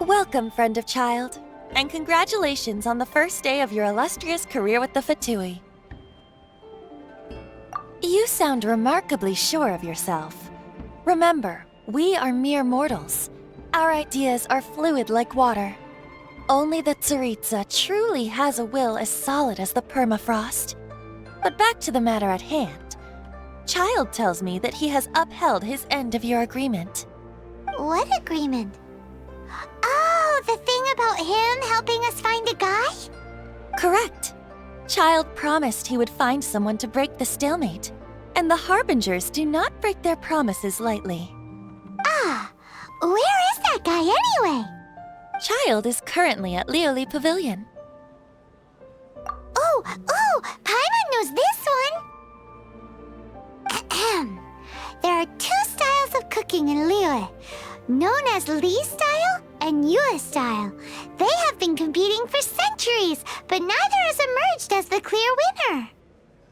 Welcome, friend of child, and congratulations on the first day of your illustrious career with the Fatui. You sound remarkably sure of yourself. Remember, we are mere mortals. Our ideas are fluid like water. Only the Tsaritsa truly has a will as solid as the permafrost. But back to the matter at hand. Child tells me that he has upheld his end of your agreement. What agreement? Oh, the thing about him helping us find a guy? Correct. Child promised he would find someone to break the stalemate. And the Harbingers do not break their promises lightly. Ah, where is that guy anyway? Child is currently at Lioli Pavilion. Oh, Paimon knows this one! Ahem. There are two styles of cooking in Lioli, known as Li style and Yue style. They have been competing for centuries, but neither has emerged as the clear winner.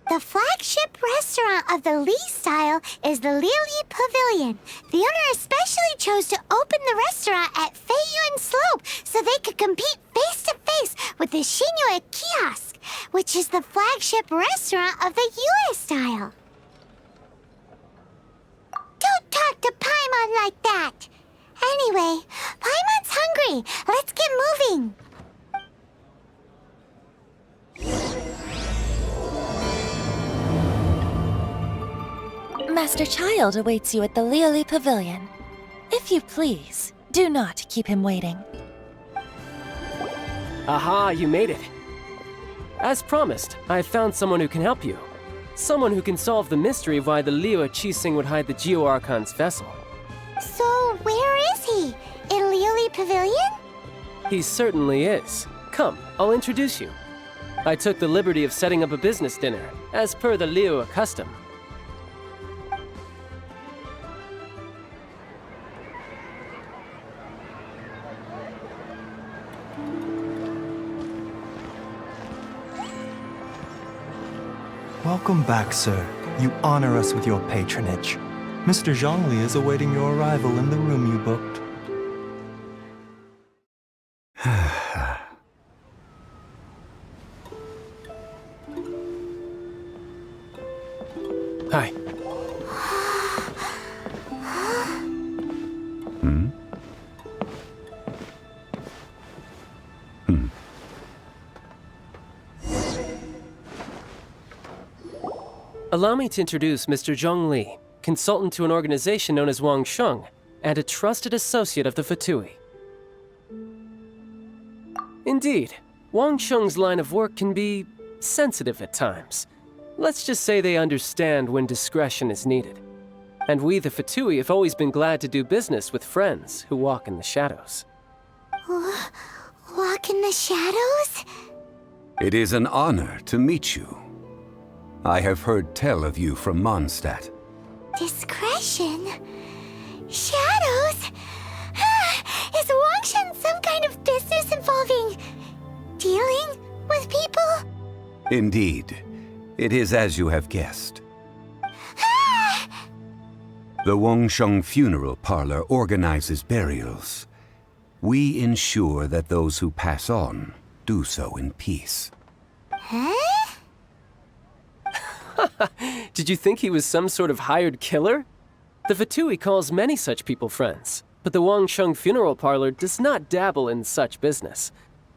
The flagship restaurant of the Li style is the Lioli Pavilion. The owner especially chose to open the restaurant at Feiyuan Slope so they could compete face-to-face with the Shinue Kiosk, which is the flagship restaurant of the Yue style. Don't talk to Paimon like that! Anyway, Paimon's hungry. Let's get moving. Master Child awaits you at the Lioli Pavilion. If you please, do not keep him waiting. Aha, you made it. As promised, I have found someone who can help you. Someone who can solve the mystery of why the Liu Qixing would hide the Geo-Archon's vessel. So, where is he? In Lioli Pavilion? He certainly is. Come, I'll introduce you. I took the liberty of setting up a business dinner, as per the Liu custom. Welcome back, sir. You honor us with your patronage. Mr. Zhongli is awaiting your arrival in the room you booked. Hi. Allow me to introduce Mr. Zhong Li, consultant to an organization known as Wang Sheng, and a trusted associate of the Fatui. Indeed, Wang Sheng's line of work can be sensitive at times. Let's just say they understand when discretion is needed. And we, the Fatui, have always been glad to do business with friends who walk in the shadows. Walk in the shadows? It is an honor to meet you. I have heard tell of you from Mondstadt. Discretion? Shadows? Is Wangshan some kind of business involving dealing with people? Indeed. It is as you have guessed. The Wangsheng Funeral Parlor organizes burials. We ensure that those who pass on do so in peace. Huh? Did you think he was some sort of hired killer? The Fatui calls many such people friends, but the Wangsheng Funeral Parlor does not dabble in such business.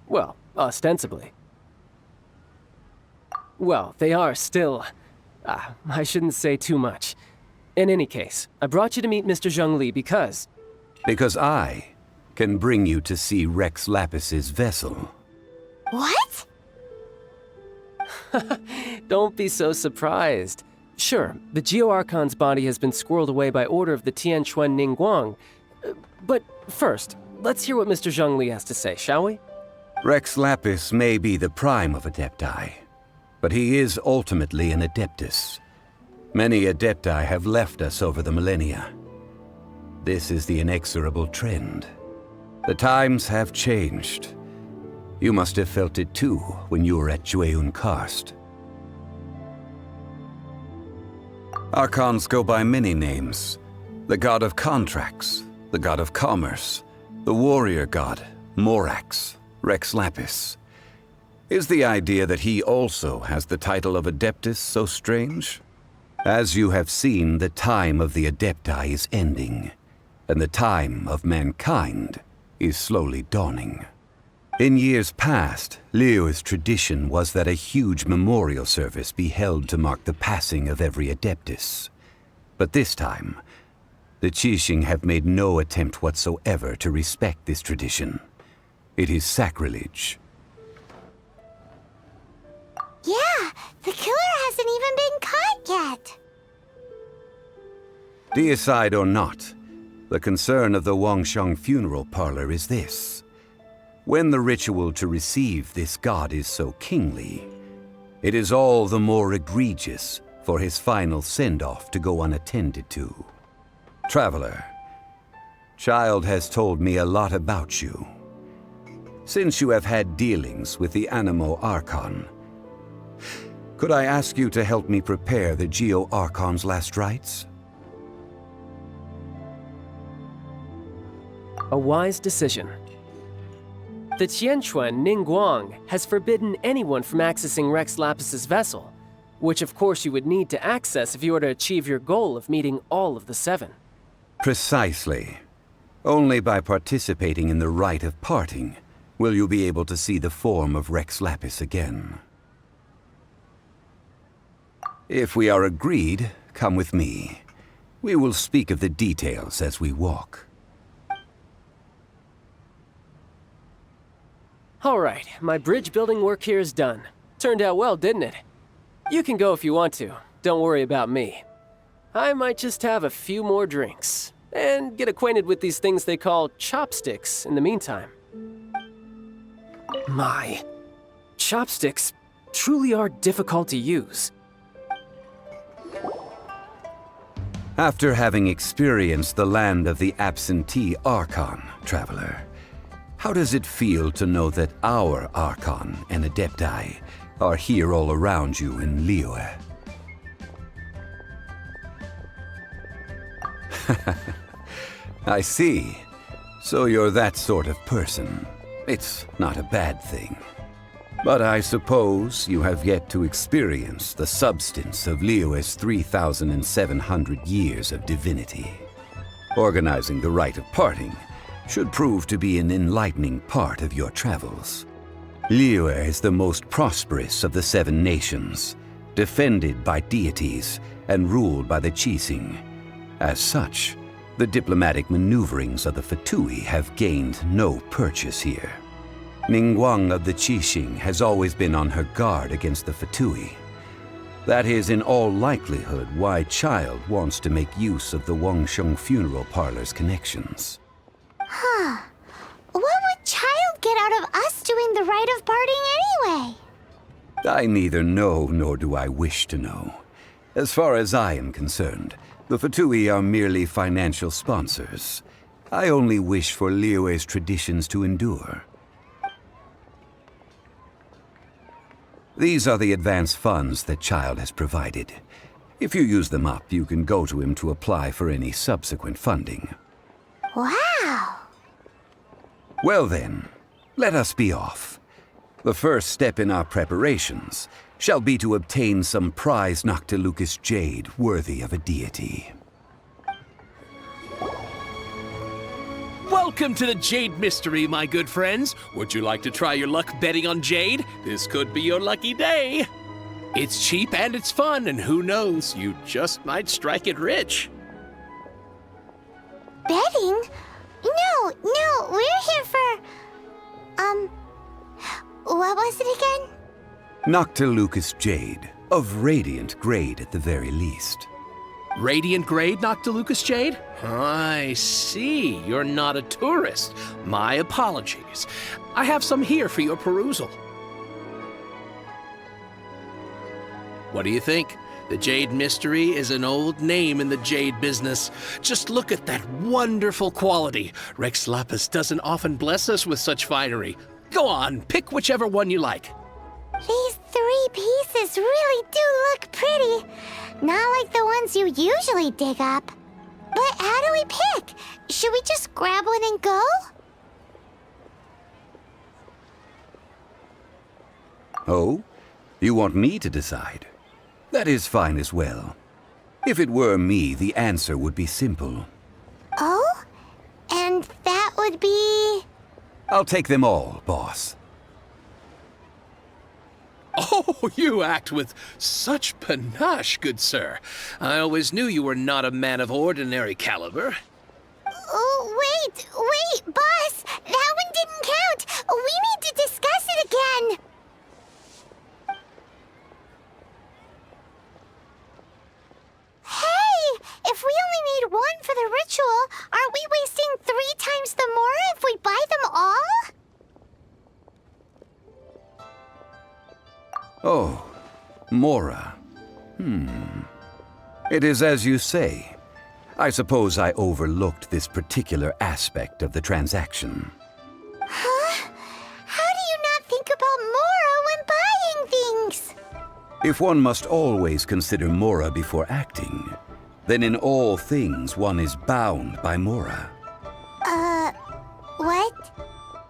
Well, ostensibly. Well, they are still... I shouldn't say too much. In any case, I brought you to meet Mr. Zhong Li because... Because I can bring you to see Rex Lapis's vessel. What? Don't be so surprised. Sure, the Geo-Archon's body has been squirreled away by order of the Tianquan Ningguang. But first, let's hear what Mr. Zhong Li has to say, shall we? Rex Lapis may be the prime of Adepti, but he is ultimately an Adeptus. Many Adepti have left us over the millennia. This is the inexorable trend. The times have changed. You must have felt it too when you were at Jueyun Karst. Archons go by many names. The god of contracts, the god of commerce, The warrior god, Morax, Rex Lapis. Is the idea that he also has the title of Adeptus so strange? As you have seen, the time of the Adepti is ending, and the time of mankind is slowly dawning. In years past, Liyue's tradition was that a huge memorial service be held to mark the passing of every Adeptus. But this time, the Qixing have made no attempt whatsoever to respect this tradition. It is sacrilege. Yeah, the killer hasn't even been caught yet. Deicide or not, the concern of the Wangsheng funeral parlor is this. When the ritual to receive this god is so kingly, it is all the more egregious for his final send-off to go unattended to. Traveler, Child has told me a lot about you. Since you have had dealings with the Animo Archon, could I ask you to help me prepare the Geo Archon's last rites? A wise decision. The Qianquan Ningguang has forbidden anyone from accessing Rex Lapis's vessel, which of course you would need to access if you were to achieve your goal of meeting all of the 7. Precisely. Only by participating in the rite of parting will you be able to see the form of Rex Lapis again. If we are agreed, come with me. We will speak of the details as we walk. All right, my bridge building work here is done. Turned out well, didn't it? You can go if you want to. Don't worry about me. I might just have a few more drinks and get acquainted with these things they call chopsticks in the meantime. My, chopsticks truly are difficult to use. After having experienced the land of the absentee Archon, Traveler, how does it feel to know that our Archon and Adepti are here all around you in Liyue? I see. So you're that sort of person. It's not a bad thing. But I suppose you have yet to experience the substance of Liyue's 3,700 years of divinity. Organizing the rite of parting should prove to be an enlightening part of your travels. Liyue is the most prosperous of the 7 nations, defended by deities and ruled by the Qixing. As such, the diplomatic maneuverings of the Fatui have gained no purchase here. Ningguang of the Qixing has always been on her guard against the Fatui. That is in all likelihood why Child wants to make use of the Wangsheng funeral parlor's connections. Huh. What would Child get out of us doing the rite of parting anyway? I neither know nor do I wish to know. As far as I am concerned, the Fatui are merely financial sponsors. I only wish for Liyue's traditions to endure. These are the advance funds that Child has provided. If you use them up, you can go to him to apply for any subsequent funding. Wow! Well then, let us be off. The first step in our preparations shall be to obtain some prized Noctilucous jade worthy of a deity. Welcome to the Jade Mystery, my good friends. Would you like to try your luck betting on Jade? This could be your lucky day. It's cheap and it's fun, and who knows, you just might strike it rich. Betting? No, we're here for... what was it again? Noctilucous jade, of radiant grade at the very least. Radiant grade Noctilucous jade? I see. You're not a tourist. My apologies. I have some here for your perusal. What do you think? The Jade Mystery is an old name in the jade business. Just look at that wonderful quality. Rex Lapis doesn't often bless us with such finery. Go on, pick whichever one you like. These 3 pieces really do look pretty. Not like the ones you usually dig up. But how do we pick? Should we just grab one and go? Oh? You want me to decide? That is fine as well. If it were me, the answer would be simple. Oh? And that would be... I'll take them all, boss. Oh, you act with such panache, good sir. I always knew you were not a man of ordinary caliber. Oh, wait, boss! That one didn't count! We need to discuss it again! Hey! If we only need one for the ritual, aren't we wasting 3 times the more if we buy them all? Oh, Mora. It is as you say. I suppose I overlooked this particular aspect of the transaction. Huh? How do you not think about Mora when buying things? If one must always consider Mora before acting, then in all things one is bound by Mora. What?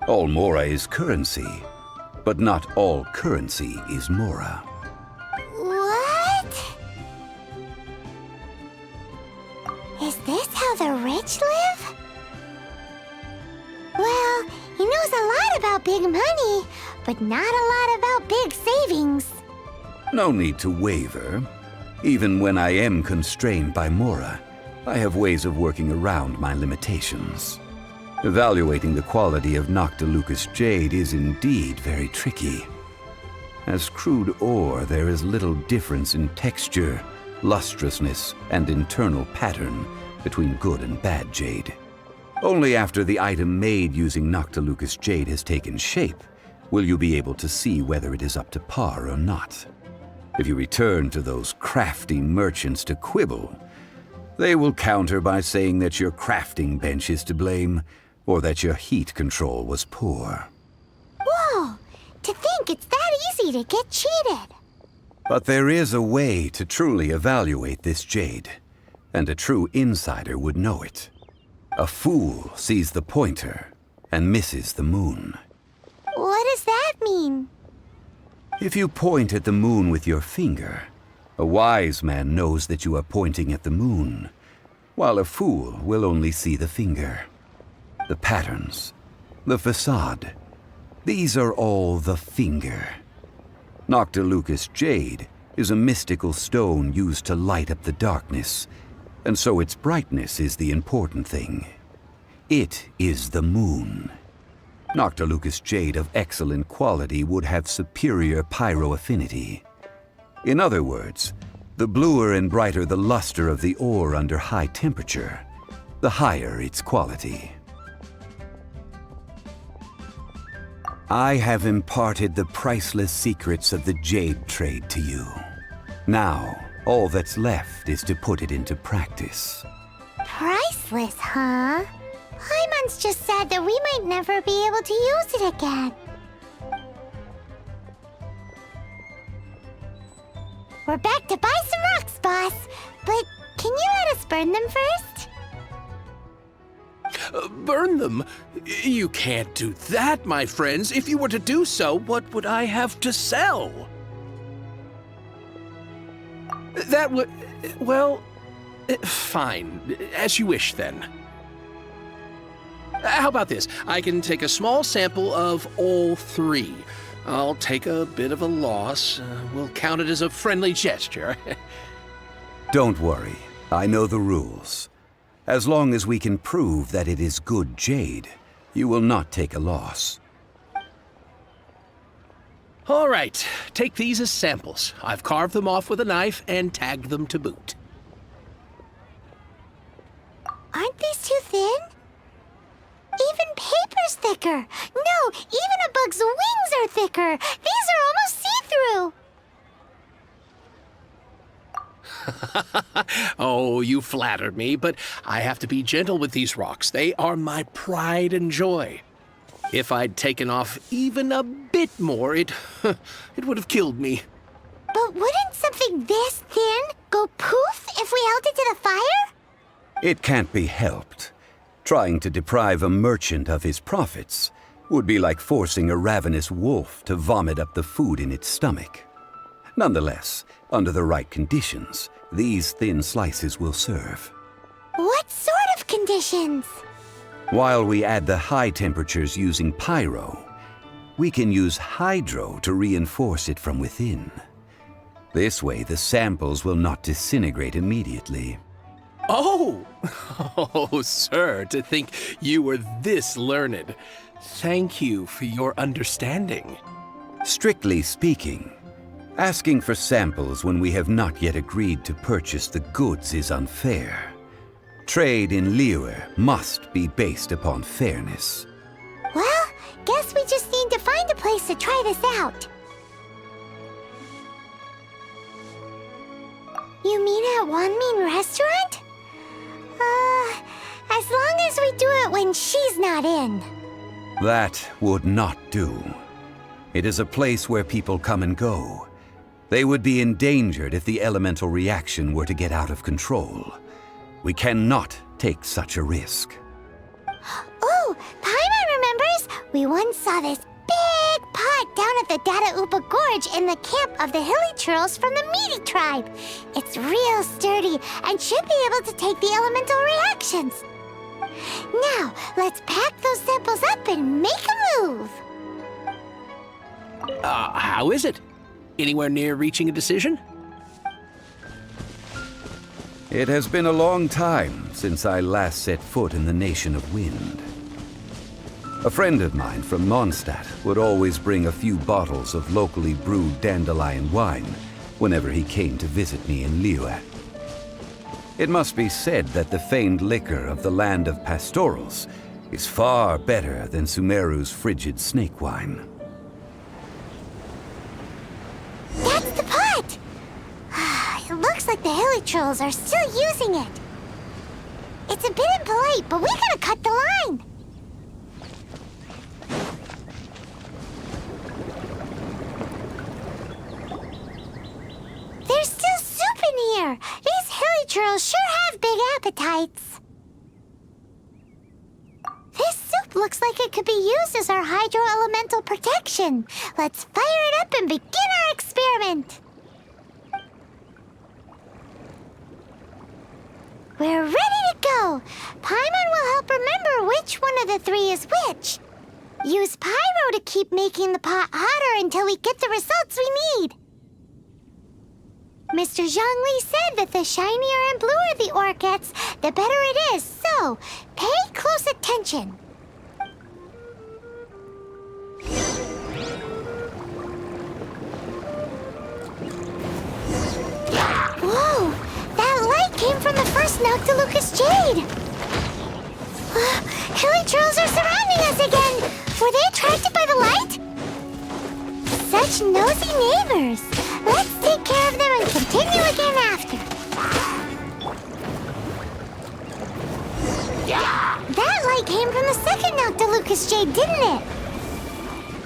All Mora is currency, but not all currency is Mora. What? Is this how the rich live? Well, he knows a lot about big money, but not a lot about big savings. No need to waver. Even when I am constrained by Mora, I have ways of working around my limitations. Evaluating the quality of Noctilucous jade is indeed very tricky. As crude ore, there is little difference in texture, lustrousness, and internal pattern between good and bad jade. Only after the item made using Noctilucous jade has taken shape will you be able to see whether it is up to par or not. If you return to those crafty merchants to quibble, they will counter by saying that your crafting bench is to blame, or that your heat control was poor. Whoa! To think it's that easy to get cheated. But there is a way to truly evaluate this jade, and a true insider would know it. A fool sees the pointer and misses the moon. What does that mean? If you point at the moon with your finger, a wise man knows that you are pointing at the moon, while a fool will only see the finger. The patterns, the facade, these are all the finger. Noctilucous jade is a mystical stone used to light up the darkness, and so its brightness is the important thing. It is the moon. Noctilucous jade of excellent quality would have superior pyroaffinity. In other words, the bluer and brighter the luster of the ore under high temperature, the higher its quality. I have imparted the priceless secrets of the jade trade to you. Now, all that's left is to put it into practice. Priceless, huh? Hyman's just said that we might never be able to use it again. We're back to buy some rocks, boss. But can you let us burn them first? Burn them? You can't do that, my friends. If you were to do so, what would I have to sell? That would... well... fine. As you wish, then. How about this? I can take a small sample of all 3. I'll take a bit of a loss. We'll count it as a friendly gesture. Don't worry. I know the rules. As long as we can prove that it is good jade, you will not take a loss. All right, take these as samples. I've carved them off with a knife and tagged them to boot. Aren't these too thin? Even paper's thicker. No, even a bug's wings are thicker. These are almost see-through. Oh, you flatter me, but I have to be gentle with these rocks. They are my pride and joy. If I'd taken off even a bit more, it would have killed me. But wouldn't something this thin go poof if we held it to the fire? It can't be helped. Trying to deprive a merchant of his profits Would be like forcing a ravenous wolf to vomit up the food in its stomach. Nonetheless, under the right conditions, these thin slices will serve. What sort of conditions? While we add the high temperatures using pyro, we can use hydro to reinforce it from within. This way, the samples will not disintegrate immediately. Oh! Oh, sir, to think you were this learned. Thank you for your understanding. Strictly speaking, asking for samples when we have not yet agreed to purchase the goods is unfair. Trade in Liyue must be based upon fairness. Well, guess we just need to find a place to try this out. You mean at Wanmin Restaurant? As long as we do it when she's not in. That would not do. It is a place where people come and go. They would be endangered if the elemental reaction were to get out of control. We cannot take such a risk. Oh, Paimon remembers! We once saw this big pot down at the Dada Upa Gorge in the camp of the hilly churls from the Meaty tribe. It's real sturdy and should be able to take the elemental reactions. Now, let's pack those samples up and make a move. How is it? Anywhere near reaching a decision? It has been a long time since I last set foot in the Nation of Wind. A friend of mine from Mondstadt would always bring a few bottles of locally brewed dandelion wine whenever he came to visit me in Liyue. It must be said that the famed liquor of the land of pastorals is far better than Sumeru's frigid snake wine. That's the pot! It looks like the hilly trolls are still using it. It's a bit impolite, but we gotta cut the line. There's still soup in here. These hilly trolls sure have big appetites. This soup looks like it could be used as our hydro-elemental protection. Let's fire it up and begin our experiment. We're ready to go. Paimon will help remember which one of the three is which. Use pyro to keep making the pot hotter until we get the results we need. Mr. Zhongli said that the shinier and bluer the ore gets, the better it is, so pay close attention. Whoa! That light came from the first Noctilucous Jade! Hilly trolls are surrounding us again! Were they attracted by the light? Such nosy neighbors! Let's take care of them and continue again after. That light came from the second Noctilucous Jade, didn't it?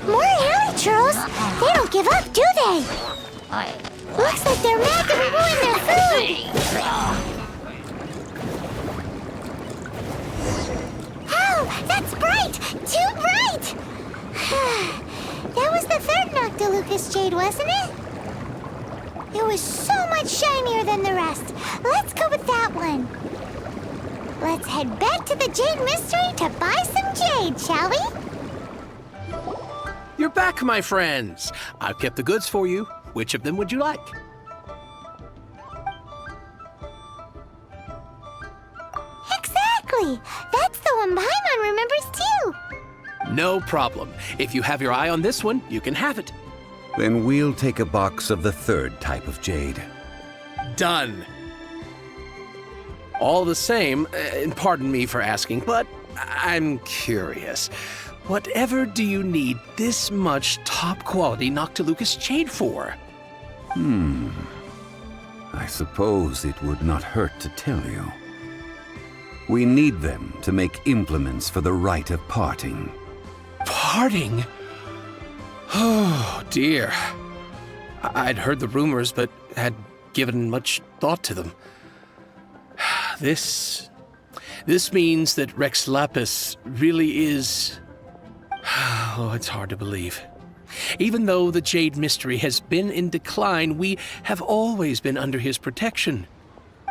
More hilly trolls! They don't give up, do they? Looks like they're mad that we ruined their food! Oh, that's bright! Too bright! That was the third Noctilucous Jade, wasn't it? It was so much shinier than the rest. Let's go with that one. Let's head back to the Jade Mystery to buy some jade, shall we? You're back, my friends. I've kept the goods for you. Which of them would you like? Exactly! That's the one Paimon remembers too! No problem. If you have your eye on this one, you can have it. Then we'll take a box of the third type of jade. Done. All the same, and pardon me for asking, but I'm curious. Whatever do you need this much top-quality Noctilucous Jade for? I suppose it would not hurt to tell you. We need them to make implements for the rite of parting. Parting? Oh, dear. I'd heard the rumors, but had given much thought to them. This means that Rex Lapis really is... Oh, it's hard to believe. Even though the Jade Mystery has been in decline, we have always been under his protection.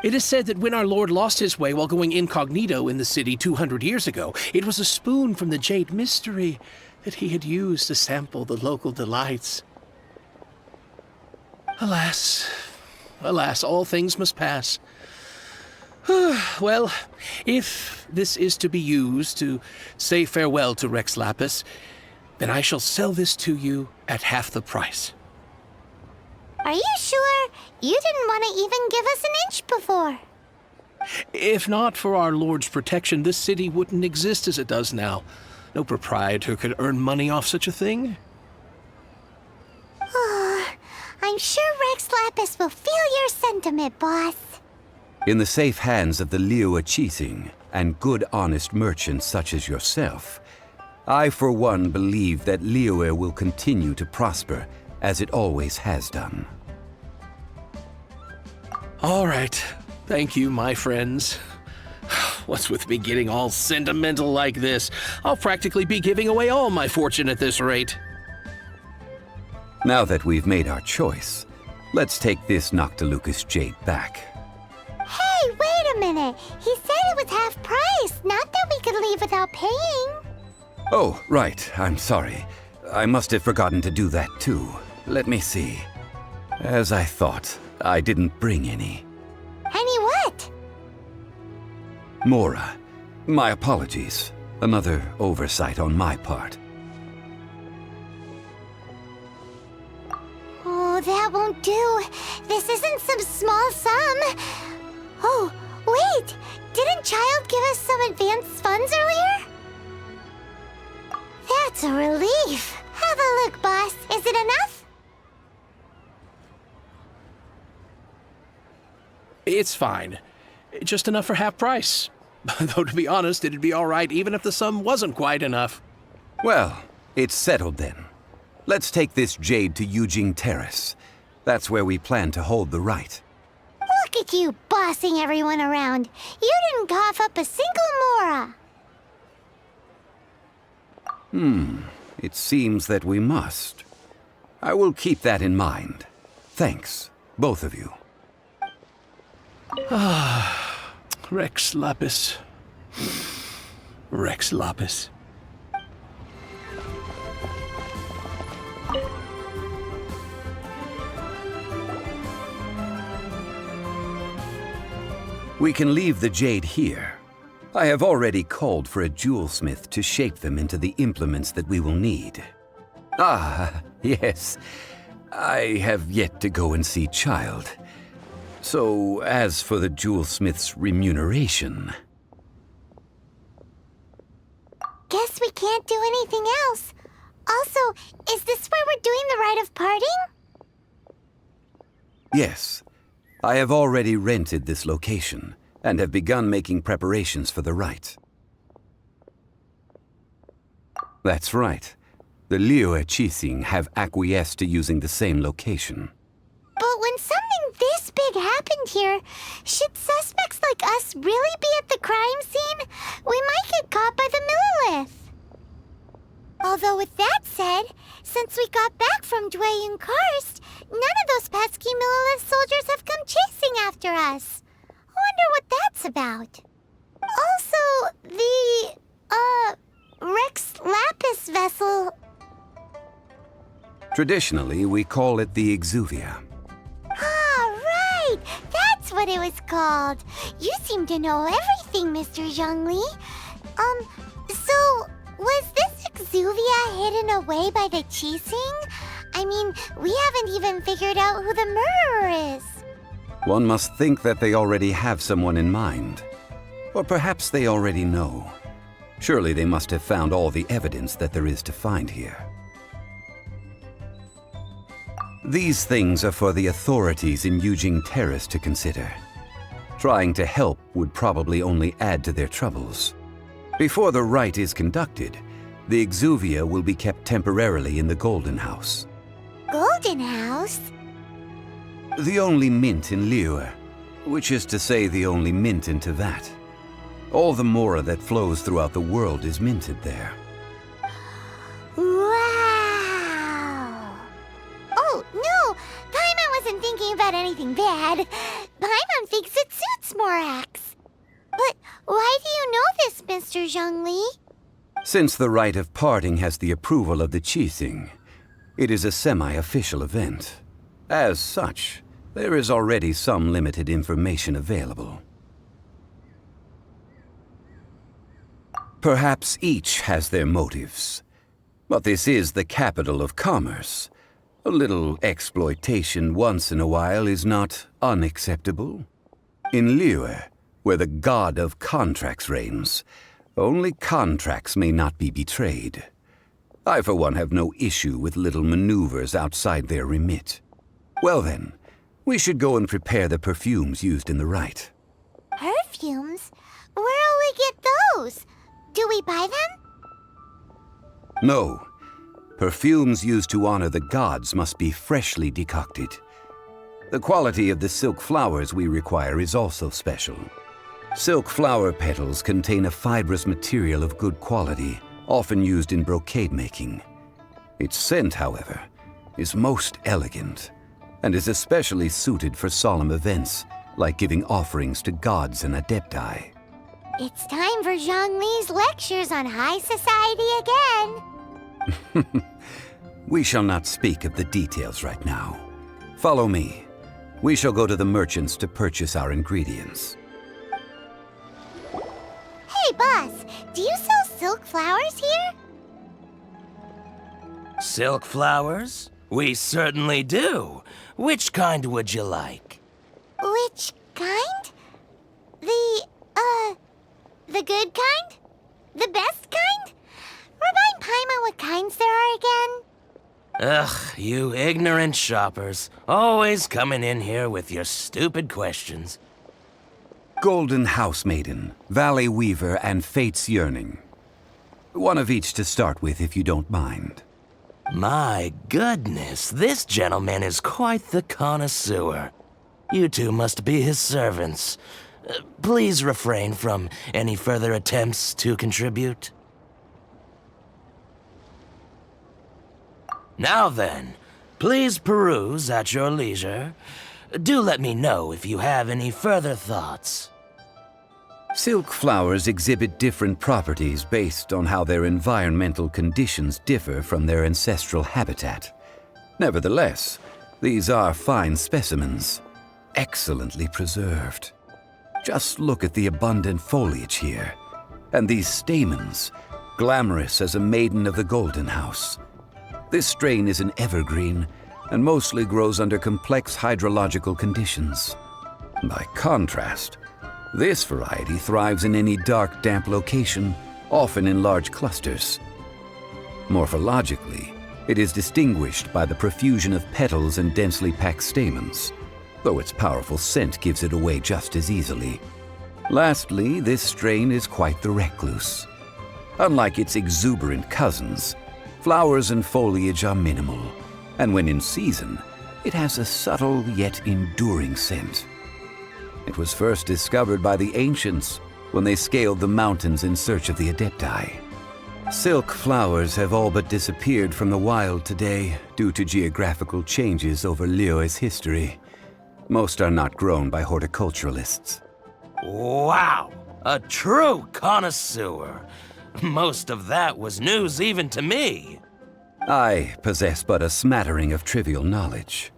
It is said that when our Lord lost his way while going incognito in the city 200 years ago, it was a spoon from the Jade Mystery that he had used to sample the local delights. Alas, alas, all things must pass. Well, if this is to be used to say farewell to Rex Lapis, then I shall sell this to you at half the price. Are you sure? You didn't want to even give us an inch before. If not for our Lord's protection, this city wouldn't exist as it does now. No proprietor could earn money off such a thing. I'm sure Rex Lapis will feel your sentiment, boss. In the safe hands of the Liyue Qixing and good honest merchants such as yourself, I for one believe that Liyue will continue to prosper as it always has done. All right. Thank you, my friends. What's with me getting all sentimental like this? I'll practically be giving away all my fortune at this rate. Now that we've made our choice, let's take this Noctilucous jade back. Hey, wait a minute. He said it was half price, not that we could leave without paying. Oh, right. I'm sorry. I must have forgotten to do that too. Let me see. As I thought, I didn't bring any. Any what? Mora, my apologies. Another oversight on my part. Oh, that won't do. This isn't some small sum. Oh, wait! Didn't Child give us some advanced funds earlier? That's a relief. Have a look, boss. Is it enough? It's fine. Just enough for half price. Though to be honest, it'd be all right even if the sum wasn't quite enough. Well, it's settled then. Let's take this jade to Yujing Terrace. That's where we plan to hold the rite. Look at you bossing everyone around. You didn't cough up a single Mora. It seems that we must. I will keep that in mind. Thanks, both of you. Rex Lapis. Rex Lapis. We can leave the jade here. I have already called for a jewelsmith to shape them into the implements that we will need. Ah, yes. I have yet to go and see Child. So, as for the jewelsmith's remuneration... Guess we can't do anything else. Also, is this where we're doing the rite of parting? Yes. I have already rented this location, and have begun making preparations for the rite. That's right. The Liyue Qixing have acquiesced to using the same location. But when something this big happened here, should suspects like us really be at the crime scene? We might get caught by the Millilith. Although with that said, since we got back from Dwayne Karst, none of those pesky Millilith soldiers have come chasing after us. I wonder what that's about. Also, the, Rex Lapis vessel... Traditionally, we call it the Exuvia. Ah, right! That's what it was called. You seem to know everything, Mr. Zhongli. So, was this Exuvia hidden away by the Qixing? I mean, we haven't even figured out who the murderer is. One must think that they already have someone in mind. Or perhaps they already know. Surely they must have found all the evidence that there is to find here. These things are for the authorities in Yujing Terrace to consider. Trying to help would probably only add to their troubles. Before the rite is conducted, the Exuvia will be kept temporarily in the Golden House. Golden House? The only mint in Liyue, which is to say the only mint in Teyvat. All the Mora that flows throughout the world is minted there. feeling bad. Paimon thinks it suits Morax. But why do you know this, Mr. Zhongli? Since the rite of parting has the approval of the Qixing, it is a semi-official event. As such, there is already some limited information available. Perhaps each has their motives, but this is the capital of commerce. A little exploitation once in a while is not unacceptable. In Liyue, where the god of contracts reigns, only contracts may not be betrayed. I, for one, have no issue with little maneuvers outside their remit. Well then, we should go and prepare the perfumes used in the rite. Perfumes? Where'll we get those? Do we buy them? No. Perfumes used to honor the gods must be freshly decocted. The quality of the silk flowers we require is also special. Silk flower petals contain a fibrous material of good quality, often used in brocade making. Its scent, however, is most elegant, and is especially suited for solemn events, like giving offerings to gods and adepti. It's time for Zhongli's lectures on high society again. We shall not speak of the details right now. Follow me. We shall go to the merchants to purchase our ingredients. Hey, boss, do you sell silk flowers here? Silk flowers? We certainly do. Which kind would you like? Which kind? The good kind? The best kind? Remind Paimon what kinds there are again. Ugh, you ignorant shoppers. Always coming in here with your stupid questions. Golden Housemaiden, Valley Weaver, and Fate's Yearning. One of each to start with, if you don't mind. My goodness, this gentleman is quite the connoisseur. You two must be his servants. Please refrain from any further attempts to contribute. Now then, please peruse at your leisure. Do let me know if you have any further thoughts. Silk flowers exhibit different properties based on how their environmental conditions differ from their ancestral habitat. Nevertheless, these are fine specimens, excellently preserved. Just look at the abundant foliage here, and these stamens, glamorous as a maiden of the Golden House. This strain is an evergreen, and mostly grows under complex hydrological conditions. By contrast, this variety thrives in any dark, damp location, often in large clusters. Morphologically, it is distinguished by the profusion of petals and densely packed stamens, though its powerful scent gives it away just as easily. Lastly, this strain is quite the recluse. Unlike its exuberant cousins, flowers and foliage are minimal, and when in season, it has a subtle yet enduring scent. It was first discovered by the ancients when they scaled the mountains in search of the adepti. Silk flowers have all but disappeared from the wild today due to geographical changes over Liyue's history. Most are not grown by horticulturalists. Wow! A true connoisseur. Most of that was news even to me. I possess but a smattering of trivial knowledge.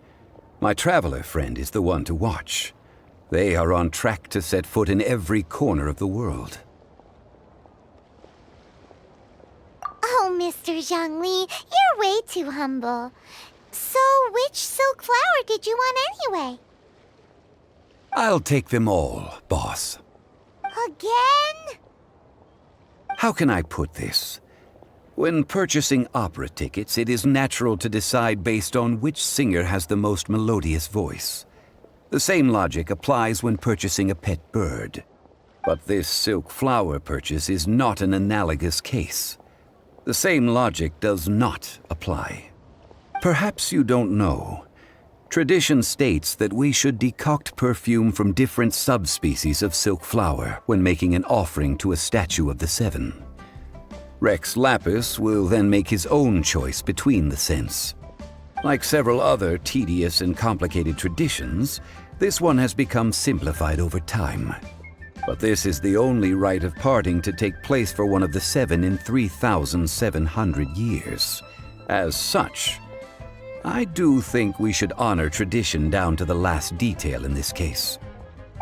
My traveler friend is the one to watch. They are on track to set foot in every corner of the world. Oh, Mr. Zhongli, you're way too humble. So, which silk flower did you want anyway? I'll take them all, boss. Again? How can I put this? When purchasing opera tickets, it is natural to decide based on which singer has the most melodious voice. The same logic applies when purchasing a pet bird. But this silk flower purchase is not an analogous case. The same logic does not apply. Perhaps you don't know. Tradition states that we should decoct perfume from different subspecies of silk flower when making an offering to a statue of the Seven. Rex Lapis will then make his own choice between the scents. Like several other tedious and complicated traditions, This one has become simplified over time. But this is the only rite of parting to take place for one of the 7 in 3,700 years. As such, I do think we should honor tradition down to the last detail in this case.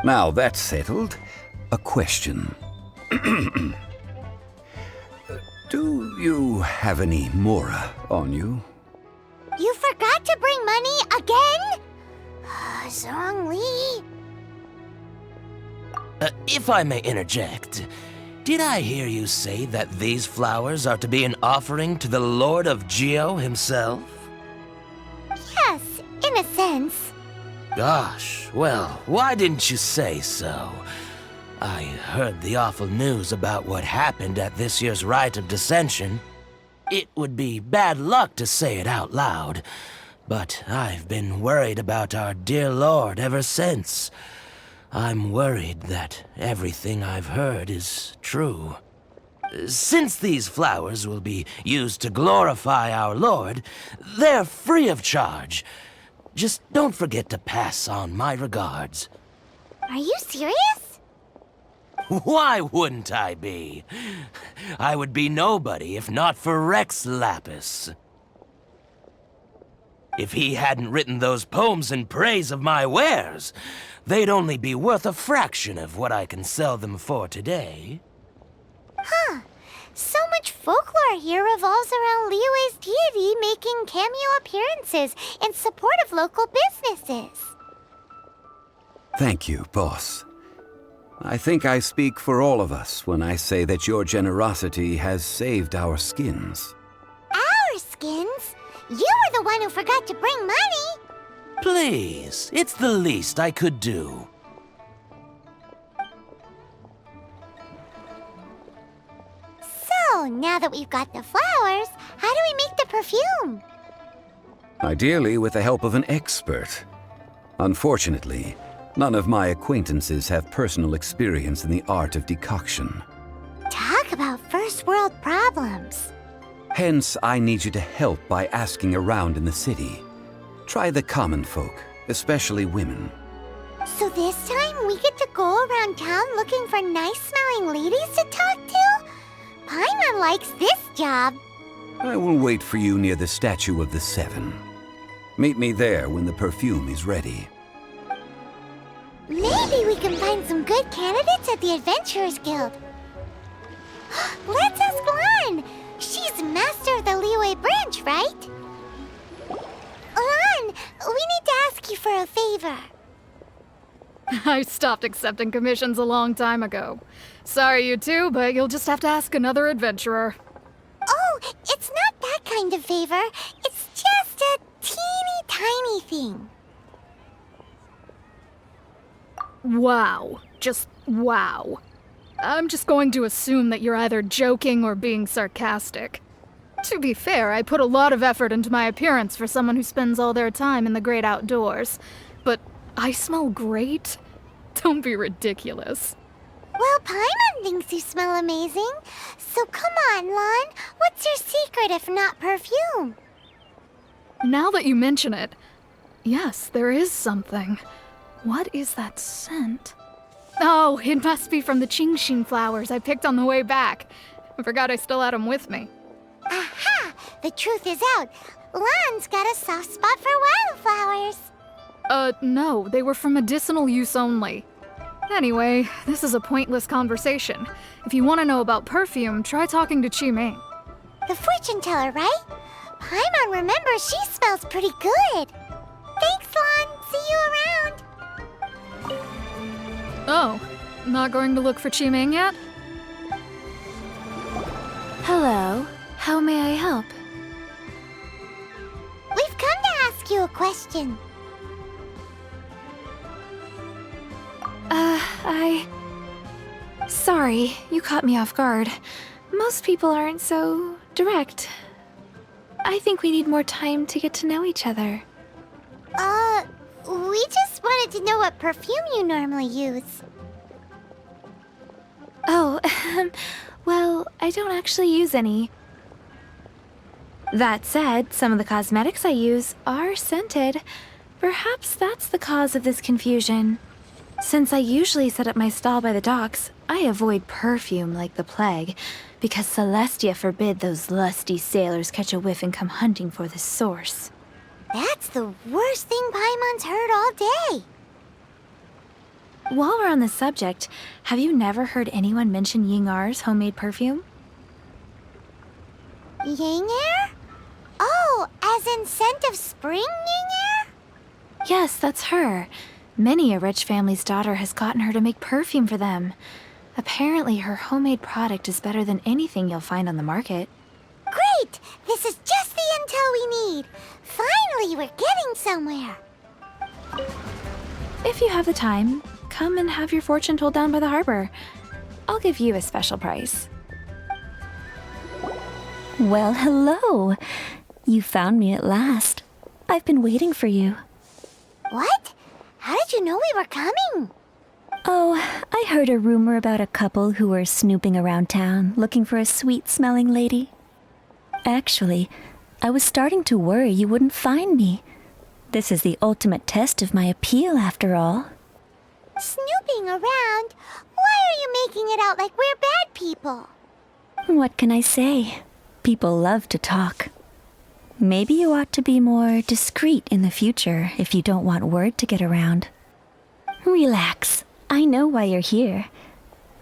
Now that's settled, a question. Do you have any mora on you? You forgot to bring money again? Zhongli. If I may interject, did I hear you say that these flowers are to be an offering to the Lord of Geo himself? Yes, in a sense. Gosh, well, why didn't you say so? I heard the awful news about what happened at this year's Rite of Dissension. It would be bad luck to say it out loud, but I've been worried about our dear Lord ever since. I'm worried that everything I've heard is true. Since these flowers will be used to glorify our Lord, they're free of charge. Just don't forget to pass on my regards. Are you serious? Why wouldn't I be? I would be nobody if not for Rex Lapis. If he hadn't written those poems in praise of my wares, they'd only be worth a fraction of what I can sell them for today. Huh. So much folklore here revolves around Liyue's deity making cameo appearances in support of local businesses. Thank you, boss. I think I speak for all of us when I say that your generosity has saved our skins. Our skins? You were the one who forgot to bring money. Please, it's the least I could do. So, now that we've got the flowers, how do we make the perfume? Ideally with the help of an expert. Unfortunately, none of my acquaintances have personal experience in the art of decoction. Talk about first world problems. Hence, I need you to help by asking around in the city. Try the common folk, especially women. So this time we get to go around town looking for nice-smelling ladies to talk to? Paimon likes this job. I will wait for you near the Statue of the Seven. Meet me there when the perfume is ready. Maybe we can find some good candidates at the Adventurers Guild. Let's ask Lan. She's master of the Liyue branch, right? Lan, we need to ask you for a favor. I stopped accepting commissions a long time ago. Sorry, you two, but you'll just have to ask another adventurer. Oh, it's not that kind of favor. It's just a teeny tiny thing. Wow. Just wow. I'm just going to assume that you're either joking or being sarcastic. To be fair, I put a lot of effort into my appearance for someone who spends all their time in the great outdoors. But I smell great? Don't be ridiculous. Well, Paimon thinks you smell amazing. So come on, Lan. What's your secret if not perfume? Now that you mention it, yes, there is something. What is that scent? Oh, it must be from the Qingxin flowers I picked on the way back. I forgot I still had them with me. Aha! The truth is out. Lan's got a soft spot for wildflowers. No, they were for medicinal use only. Anyway, this is a pointless conversation. If you want to know about perfume, try talking to Qiming. The fortune teller, right? Paimon remembers she smells pretty good. Thanks, Lan. See you around. Oh, not going to look for Qiming yet? Hello. How may I help? We've come to ask you a question. Sorry, you caught me off guard. Most people aren't so direct. I think we need more time to get to know each other. We just wanted to know what perfume you normally use. Oh, well, I don't actually use any. That said, some of the cosmetics I use are scented. Perhaps that's the cause of this confusion. Since I usually set up my stall by the docks, I avoid perfume like the plague, because Celestia forbid those lusty sailors catch a whiff and come hunting for the source. That's the worst thing Paimon's heard all day. While we're on the subject, have you never heard anyone mention Yingar's homemade perfume? Yingar? Oh, as in scent of spring, Yingar? Yes, that's her. Many a rich family's daughter has gotten her to make perfume for them. Apparently, her homemade product is better than anything you'll find on the market. Great! This is just the intel we need. Finally, we're getting somewhere. If you have the time, come and have your fortune told down by the harbor. I'll give you a special price. Well, hello. You found me at last. I've been waiting for you. What? How did you know we were coming? Oh, I heard a rumor about a couple who were snooping around town looking for a sweet-smelling lady. Actually, I was starting to worry you wouldn't find me. This is the ultimate test of my appeal, after all. Snooping around? Why are you making it out like we're bad people? What can I say? People love to talk. Maybe you ought to be more discreet in the future if you don't want word to get around. Relax. I know why you're here.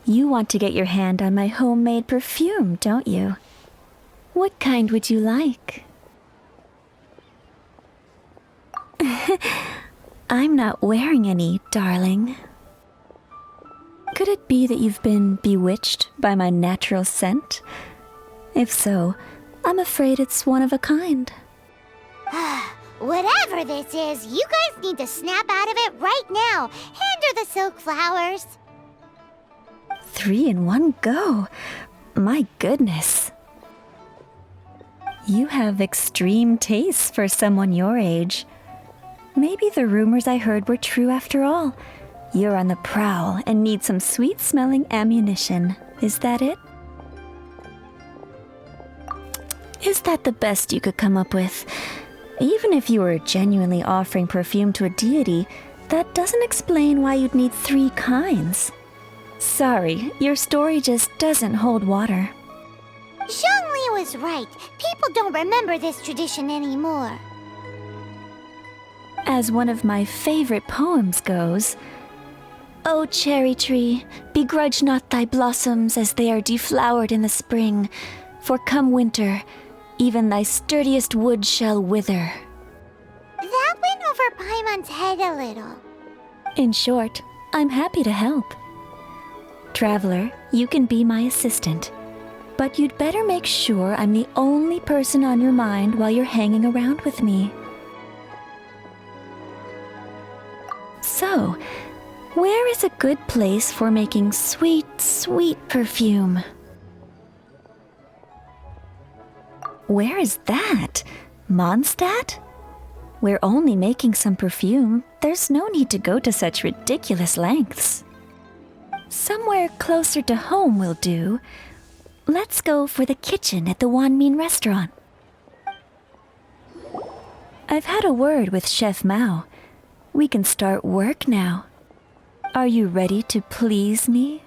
You want to get your hand on my homemade perfume, don't you? What kind would you like? I'm not wearing any, darling. Could it be that you've been bewitched by my natural scent? If so, I'm afraid it's one of a kind. Whatever this is, you guys need to snap out of it right now. Hand her the silk flowers. 3 in one go. My goodness. You have extreme tastes for someone your age. Maybe the rumors I heard were true after all. You're on the prowl and need some sweet-smelling ammunition. Is that it? Is that the best you could come up with? Even if you were genuinely offering perfume to a deity, that doesn't explain why you'd need 3 kinds. Sorry, your story just doesn't hold water. Zhongli was right. People don't remember this tradition anymore. As one of my favorite poems goes, "O cherry tree, begrudge not thy blossoms as they are deflowered in the spring, for come winter, even thy sturdiest wood shall wither." That went over Paimon's head a little. In short, I'm happy to help. Traveler, you can be my assistant, but you'd better make sure I'm the only person on your mind while you're hanging around with me. So, where is a good place for making sweet, sweet perfume? Where is that? Mondstadt? We're only making some perfume. There's no need to go to such ridiculous lengths. Somewhere closer to home will do. Let's go for the kitchen at the Wanmin restaurant. I've had a word with Chef Mao. We can start work now. Are you ready to please me?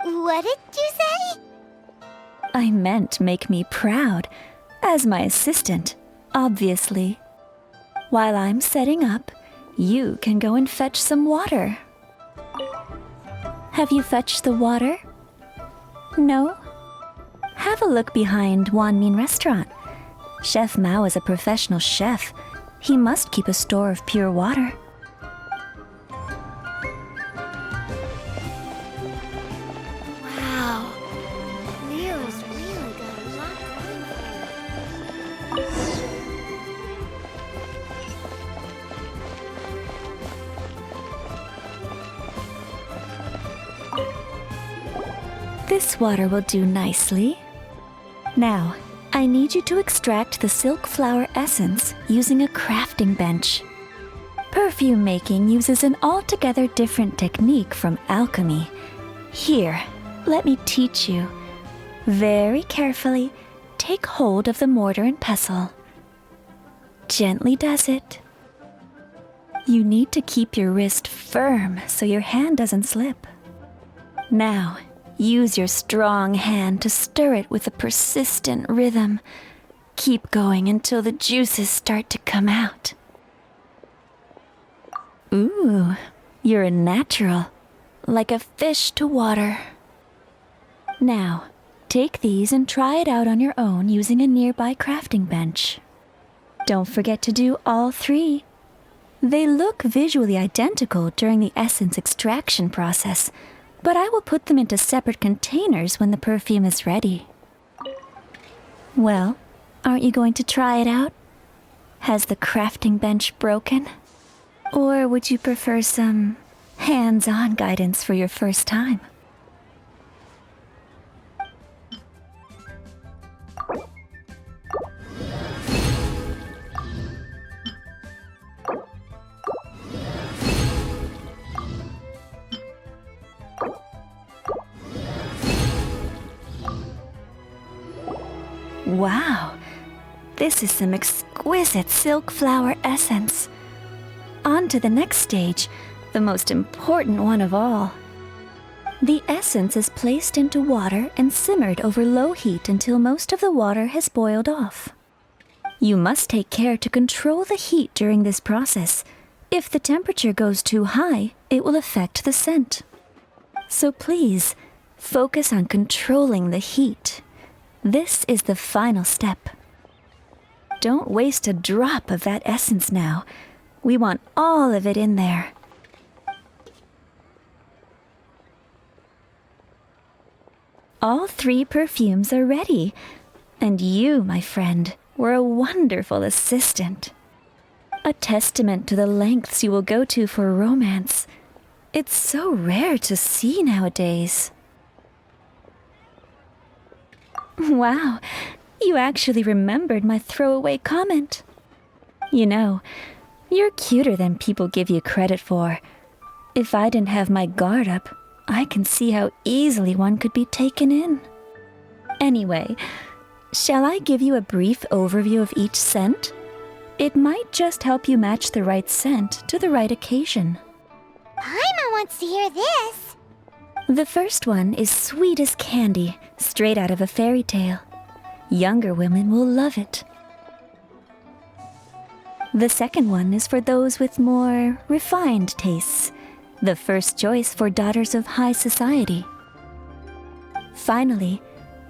What did you say? I meant make me proud. As my assistant, obviously. While I'm setting up, you can go and fetch some water. Have you fetched the water? No? Have a look behind Wanmin Restaurant. Chef Mao is a professional chef. He must keep a store of pure water. Wow. Leo's really got a lot going for her. This water will do nicely. Now, I need you to extract the silk flower essence using a crafting bench. Perfume making uses an altogether different technique from alchemy. Here, let me teach you. Very carefully, take hold of the mortar and pestle. Gently does it. You need to keep your wrist firm so your hand doesn't slip. Now, use your strong hand to stir it with a persistent rhythm. Keep going until the juices start to come out. Ooh, you're a natural, like a fish to water. Now, take these and try it out on your own using a nearby crafting bench. Don't forget to do all 3. They look visually identical during the essence extraction process, but I will put them into separate containers when the perfume is ready. Well, aren't you going to try it out? Has the crafting bench broken? Or would you prefer some hands-on guidance for your first time? Wow, this is some exquisite silk flower essence. On to the next stage, the most important one of all. The essence is placed into water and simmered over low heat until most of the water has boiled off. You must take care to control the heat during this process. If the temperature goes too high, it will affect the scent. So please, focus on controlling the heat. This is the final step. Don't waste a drop of that essence now. We want all of it in there. All 3 perfumes are ready. And you, my friend, were a wonderful assistant. A testament to the lengths you will go to for romance. It's so rare to see nowadays. Wow, you actually remembered my throwaway comment. You know, you're cuter than people give you credit for. If I didn't have my guard up, I can see how easily one could be taken in. Anyway, shall I give you a brief overview of each scent? It might just help you match the right scent to the right occasion. Paimon wants to hear this. The first one is sweet as candy, straight out of a fairy tale. Younger women will love it. The second one is for those with more refined tastes, the first choice for daughters of high society. Finally,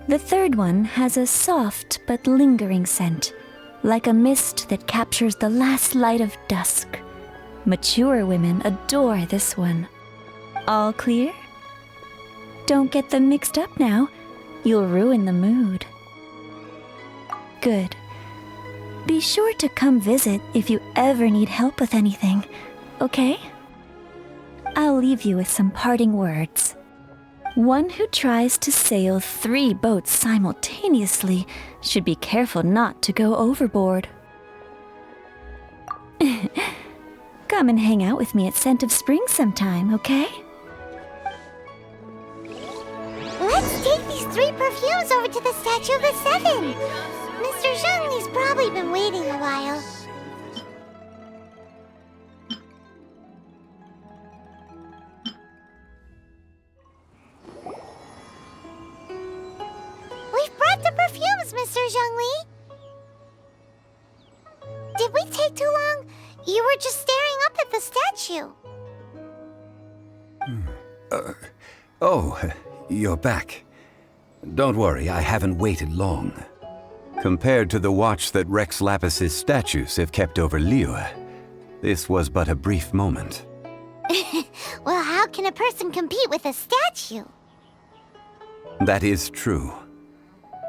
the third one has a soft but lingering scent, like a mist that captures the last light of dusk. Mature women adore this one. All clear? Don't get them mixed up now. You'll ruin the mood. Good. Be sure to come visit if you ever need help with anything, okay? I'll leave you with some parting words. One who tries to sail 3 boats simultaneously should be careful not to go overboard. Come and hang out with me at Scent of Spring sometime, okay? Let's take these 3 perfumes over to the Statue of the Seven. Mr. Zhongli's probably been waiting a while. We've brought the perfumes, Mr. Zhongli. Did we take too long? You were just staring up at the statue. Oh, you're back. Don't worry, I haven't waited long. Compared to the watch that Rex Lapis's statues have kept over Liyue, this was but a brief moment. Well, how can a person compete with a statue? That is true.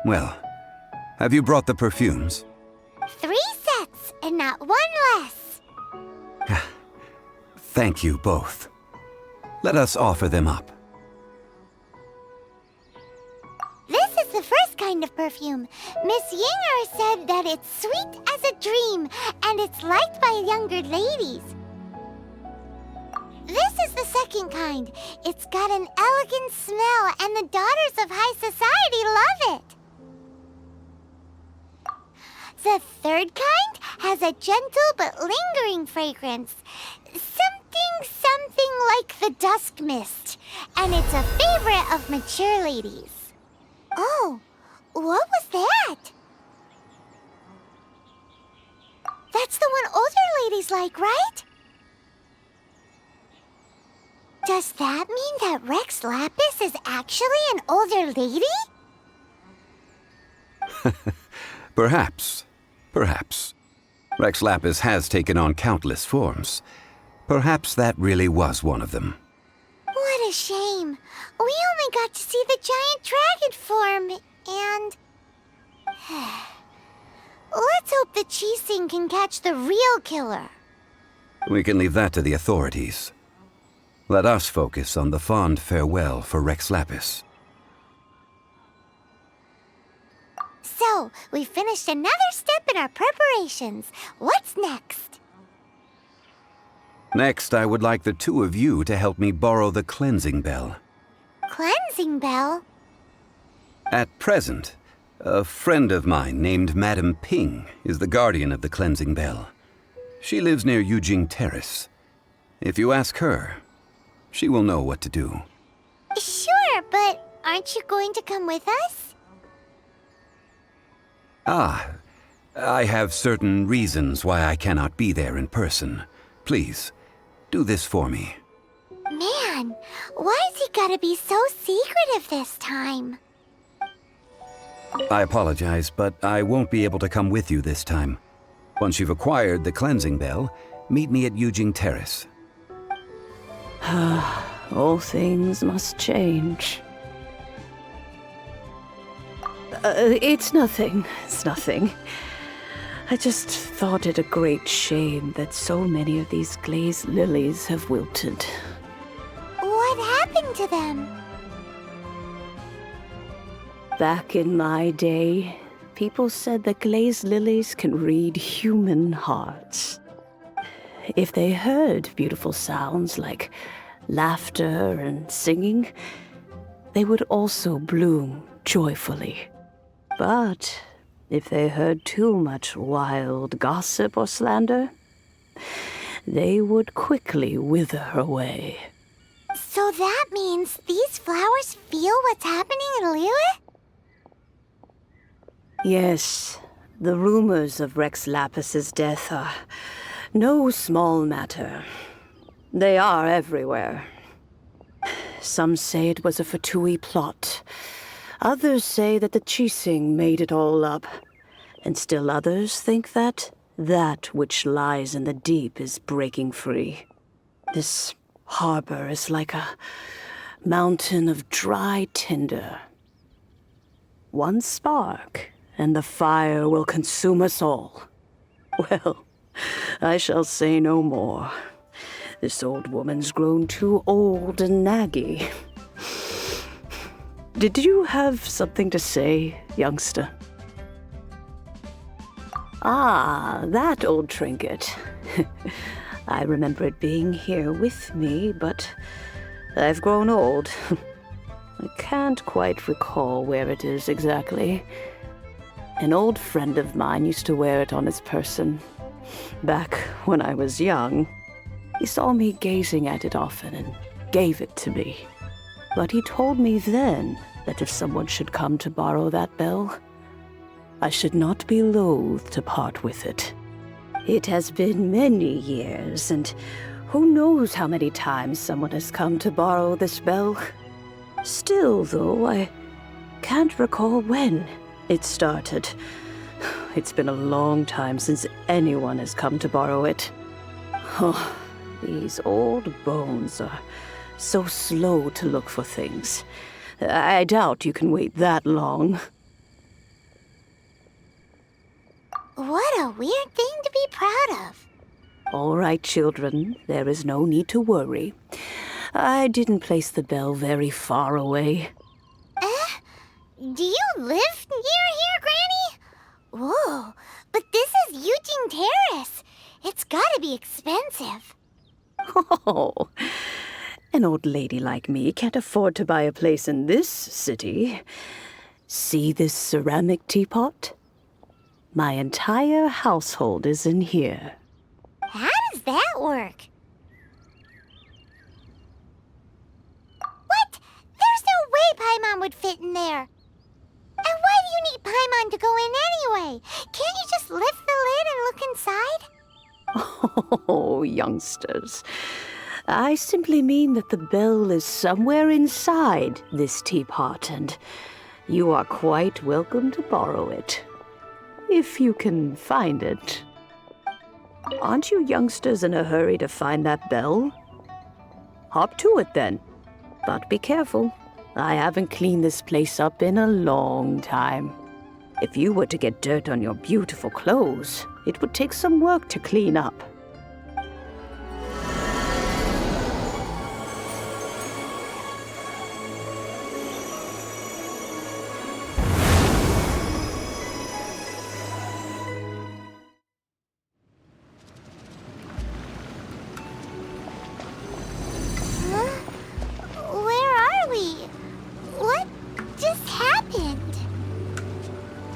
Well, have you brought the perfumes? 3 sets, and not 1 less. Thank you both. Let us offer them up. This is the first kind of perfume. Miss Yinger said that it's sweet as a dream, and it's liked by younger ladies. This is the second kind. It's got an elegant smell, and the daughters of high society love it. The third kind has a gentle but lingering fragrance. Something like the dusk mist. And it's a favorite of mature ladies. Oh, what was that? That's the one older ladies like, right? Does that mean that Rex Lapis is actually an older lady? Perhaps. Perhaps. Rex Lapis has taken on countless forms. Perhaps that really was one of them. What a shame. We only got to see the giant dragon form, and... Let's hope the Chising can catch the real killer. We can leave that to the authorities. Let us focus on the fond farewell for Rex Lapis. So, we finished another step in our preparations. What's next? Next, I would like the two of you to help me borrow the cleansing bell. Cleansing bell? At present, a friend of mine named Madame Ping is the guardian of the cleansing bell. She lives near Yujing Terrace. If you ask her, she will know what to do. Sure, but aren't you going to come with us? Ah, I have certain reasons why I cannot be there in person. Please, do this for me. Man, why's he gotta be so secretive this time? I apologize, but I won't be able to come with you this time. Once you've acquired the cleansing bell, meet me at Yujing Terrace. All things must change. It's nothing. It's nothing. I just thought it a great shame that so many of these glazed lilies have wilted. What happened to them? Back in my day, people said that glazed lilies can read human hearts. If they heard beautiful sounds like laughter and singing, they would also bloom joyfully. But if they heard too much wild gossip or slander, they would quickly wither away. So that means these flowers feel what's happening in Liyue? Yes, the rumors of Rex Lapis's death are no small matter. They are everywhere. Some say it was a Fatui plot. Others say that the Chising made it all up. And still others think that which lies in the deep is breaking free. This harbor is like a mountain of dry tinder. One spark, and the fire will consume us all. Well, I shall say no more. This old woman's grown too old and naggy. Did you have something to say, youngster? Ah, that old trinket. I remember it being here with me, but I've grown old. I can't quite recall where it is exactly. An old friend of mine used to wear it on his person. Back when I was young, he saw me gazing at it often and gave it to me. But he told me then that if someone should come to borrow that bell, I should not be loath to part with it. It has been many years, and who knows how many times someone has come to borrow this bell. Still, though, I can't recall when it started. It's been a long time since anyone has come to borrow it. Oh, these old bones are so slow to look for things. I doubt you can wait that long. What a weird thing to be proud of. All right, children, there is no need to worry. I didn't place the bell very far away. Do you live near here, Granny? Whoa, but this is Yujing Terrace. It's gotta be expensive. Oh, an old lady like me can't afford to buy a place in this city. See this ceramic teapot? My entire household is in here. How does that work? Paimon would fit in there. And why do you need Paimon to go in anyway? Can't you just lift the lid and look inside? Oh, youngsters. I simply mean that the bell is somewhere inside this teapot, and you are quite welcome to borrow it. If you can find it. Aren't you youngsters in a hurry to find that bell? Hop to it then. But be careful. I haven't cleaned this place up in a long time. If you were to get dirt on your beautiful clothes, it would take some work to clean up.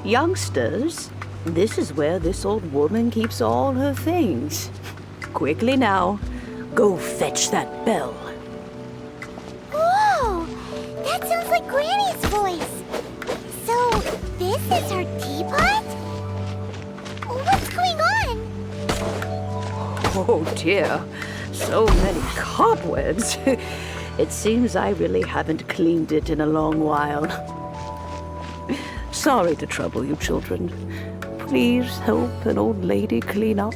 Youngsters, this is where this old woman keeps all her things. Quickly now, go fetch that bell. Whoa! That sounds like Granny's voice. So, this is her teapot? What's going on? Oh dear, so many cobwebs. It seems I really haven't cleaned it in a long while. Sorry to trouble you, children. Please help an old lady clean up.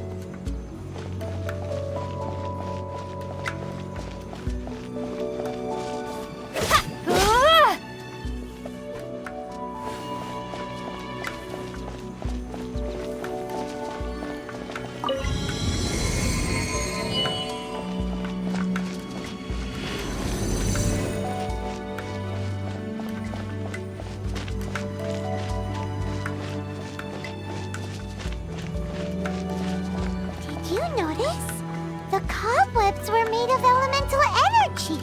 The cobwebs were made of elemental energy.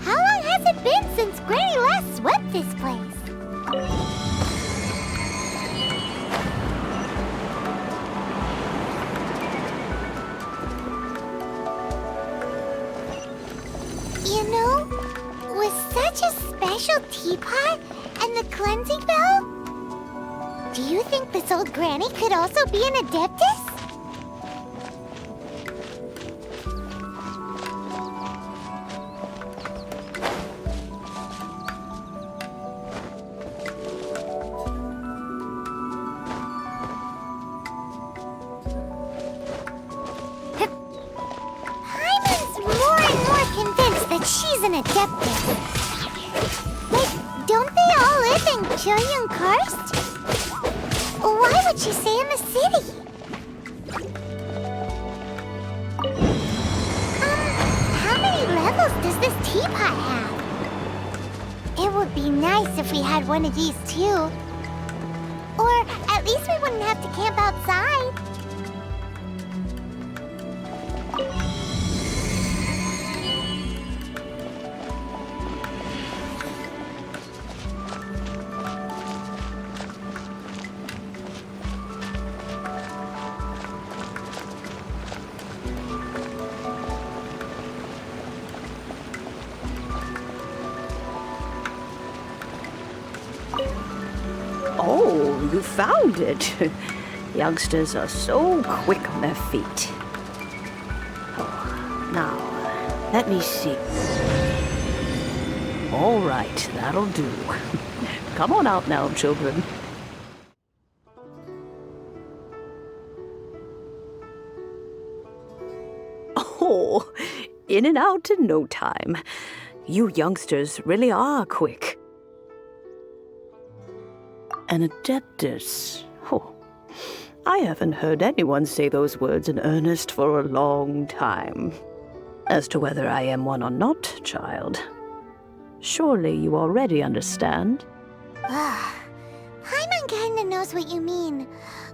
How long has it been since Granny last swept this place? You know, with such a special teapot and the cleansing bell, do you think this old Granny could also be an Adeptus? She's an Adeptus. Wait, don't they all live in Julian Karst? Why would she stay in the city? How many levels does this teapot have? It would be nice if we had one of these too. Or at least we wouldn't have to camp outside. Oh, you found it. Youngsters are so quick on their feet. Oh, now, let me see. All right, that'll do. Come on out now, children. Oh, in and out in no time. You youngsters really are quick. An Adeptus. Oh, I haven't heard anyone say those words in earnest for a long time. As to whether I am one or not, child, surely you already understand. Paimon kinda knows what you mean,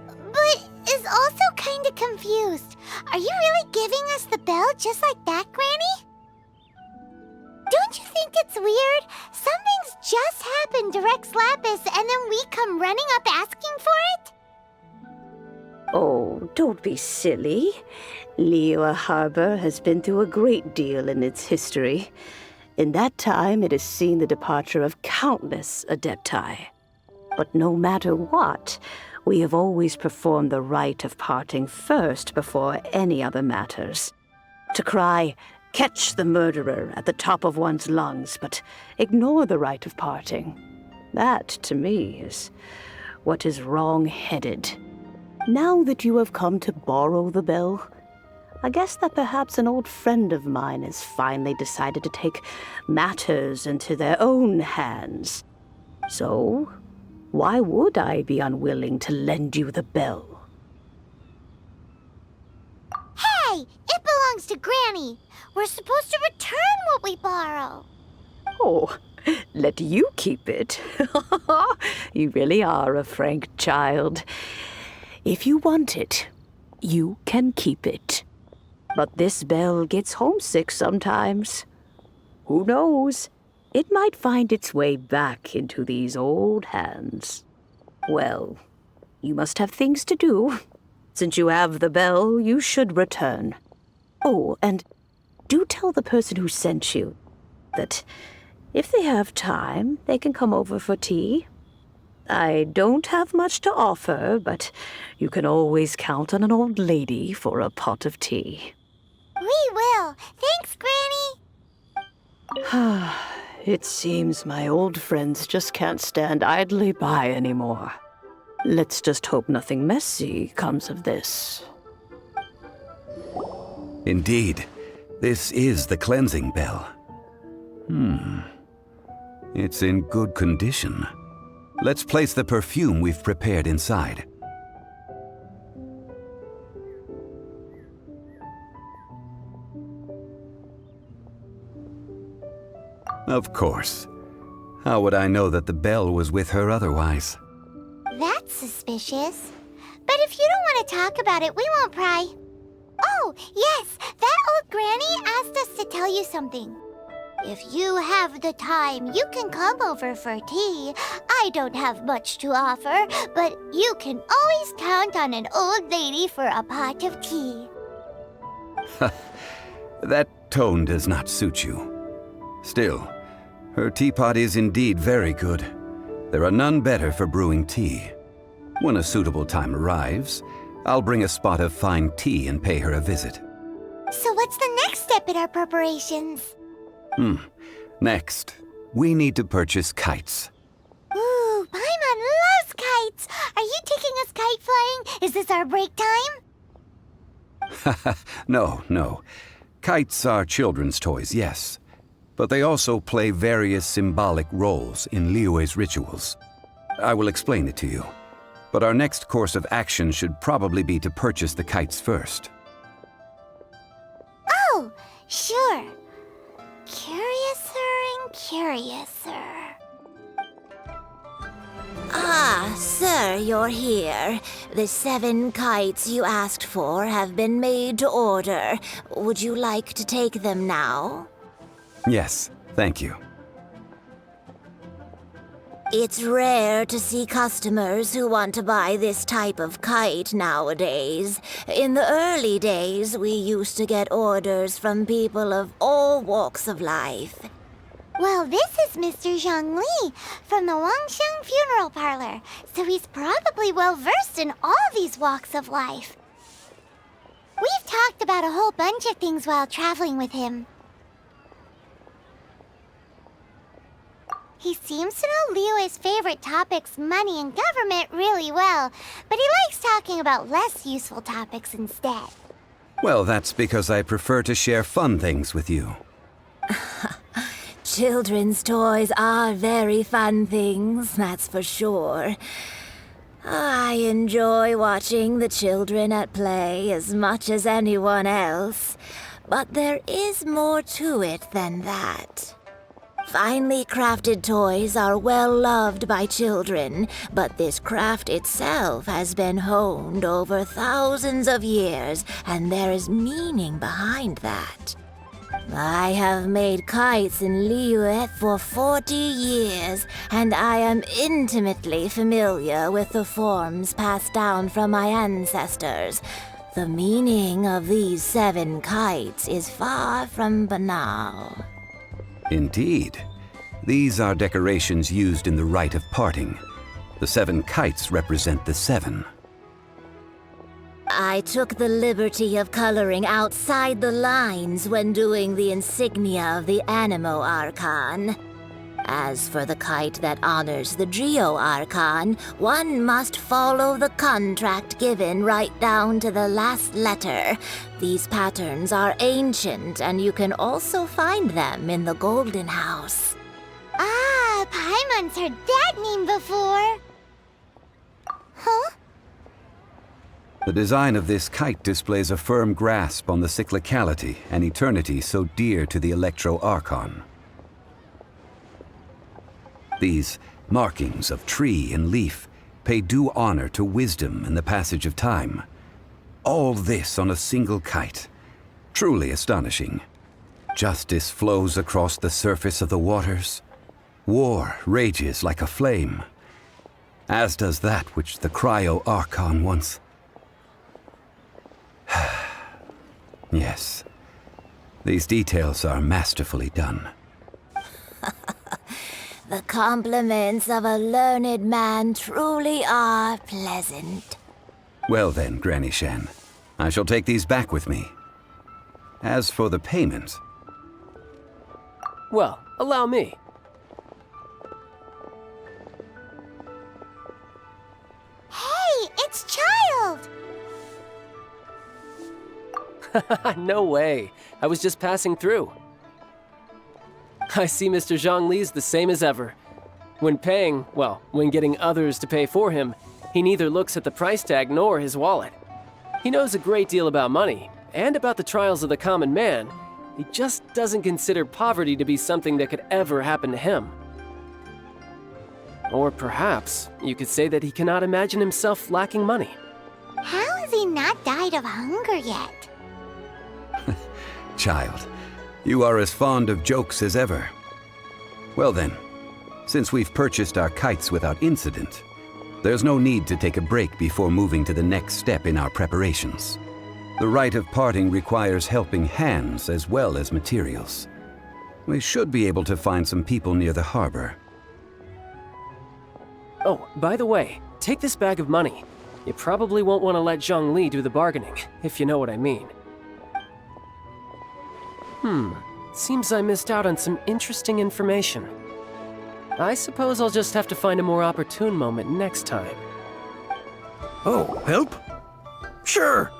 but is also kinda confused. Are you really giving us the bell just like that, Granny? Don't you think it's weird? Something's just happened to Rex Lapis and then we come running up asking for it? Oh, don't be silly. Liyue Harbor has been through a great deal in its history. In that time, it has seen the departure of countless Adepti. But no matter what, we have always performed the rite of parting first before any other matters. To cry, "Catch the murderer," at the top of one's lungs, but ignore the rite of parting. That, to me, is what is wrong-headed. Now that you have come to borrow the bell, I guess that perhaps an old friend of mine has finally decided to take matters into their own hands. So, why would I be unwilling to lend you the bell? Hey! It belongs to Granny! We're supposed to return what we borrow! Oh, let you keep it. You really are a frank child. If you want it, you can keep it. But this bell gets homesick sometimes. Who knows? It might find its way back into these old hands. Well, you must have things to do. Since you have the bell, you should return. Oh, and do tell the person who sent you that if they have time, they can come over for tea. I don't have much to offer, but you can always count on an old lady for a pot of tea. We will. Thanks, Granny. It seems my old friends just can't stand idly by anymore. Let's just hope nothing messy comes of this. Indeed, this is the cleansing bell. It's in good condition. Let's place the perfume we've prepared inside. Of course. How would I know that the bell was with her otherwise? That's suspicious. But if you don't want to talk about it, we won't pry. Oh, yes, that old granny asked us to tell you something. If you have the time, you can come over for tea. I don't have much to offer, but you can always count on an old lady for a pot of tea. That tone does not suit you. Still, her teapot is indeed very good. There are none better for brewing tea. When a suitable time arrives, I'll bring a spot of fine tea and pay her a visit. So what's the next step in our preparations? Next, we need to purchase kites. Ooh, Paimon loves kites! Are you taking us kite flying? Is this our break time? No. Kites are children's toys, yes. But they also play various symbolic roles in Liyue's rituals. I will explain it to you. But our next course of action should probably be to purchase the kites first. Oh, sure. Curiouser and curiouser. Ah, sir, you're here. The 7 kites you asked for have been made to order. Would you like to take them now? Yes, thank you. It's rare to see customers who want to buy this type of kite nowadays. In the early days, we used to get orders from people of all walks of life. Well, this is Mr. Zhongli from the Wangsheng Funeral Parlor, so he's probably well-versed in all these walks of life. We've talked about a whole bunch of things while traveling with him. He seems to know Liyue's favorite topics, money and government, really well, but he likes talking about less useful topics instead. Well, that's because I prefer to share fun things with you. Children's toys are very fun things, that's for sure. I enjoy watching the children at play as much as anyone else, but there is more to it than that. Finely crafted toys are well loved by children, but this craft itself has been honed over thousands of years, and there is meaning behind that. I have made kites in Liyue for 40 years, and I am intimately familiar with the forms passed down from my ancestors. The meaning of these 7 kites is far from banal. Indeed. These are decorations used in the rite of parting. The 7 kites represent the 7. I took the liberty of coloring outside the lines when doing the insignia of the Animo Archon. As for the kite that honors the Geo Archon, one must follow the contract given right down to the last letter. These patterns are ancient, and you can also find them in the Golden House. Ah, Paimon's heard that name before. Huh? The design of this kite displays a firm grasp on the cyclicality and eternity so dear to the Electro Archon. These markings of tree and leaf pay due honor to wisdom and the passage of time. All this on a single kite. Truly astonishing. Justice flows across the surface of the waters. War rages like a flame. As does that which the Cryo Archon once... Yes. These details are masterfully done. The compliments of a learned man truly are pleasant. Well then, Granny Shan, I shall take these back with me. As for the payment... Well, allow me. Hey, it's Child! No way. I was just passing through. I see Mr. Zhongli's the same as ever. When paying, well, when getting others to pay for him, he neither looks at the price tag nor his wallet. He knows a great deal about money, and about the trials of the common man. He just doesn't consider poverty to be something that could ever happen to him. Or perhaps you could say that he cannot imagine himself lacking money. How has he not died of hunger yet? Child, you are as fond of jokes as ever. Well then, since we've purchased our kites without incident, there's no need to take a break before moving to the next step in our preparations. The rite of parting requires helping hands as well as materials. We should be able to find some people near the harbor. Oh, by the way, take this bag of money. You probably won't want to let Zhongli do the bargaining, if you know what I mean. Seems I missed out on some interesting information. I suppose I'll just have to find a more opportune moment next time. Oh, help? Sure.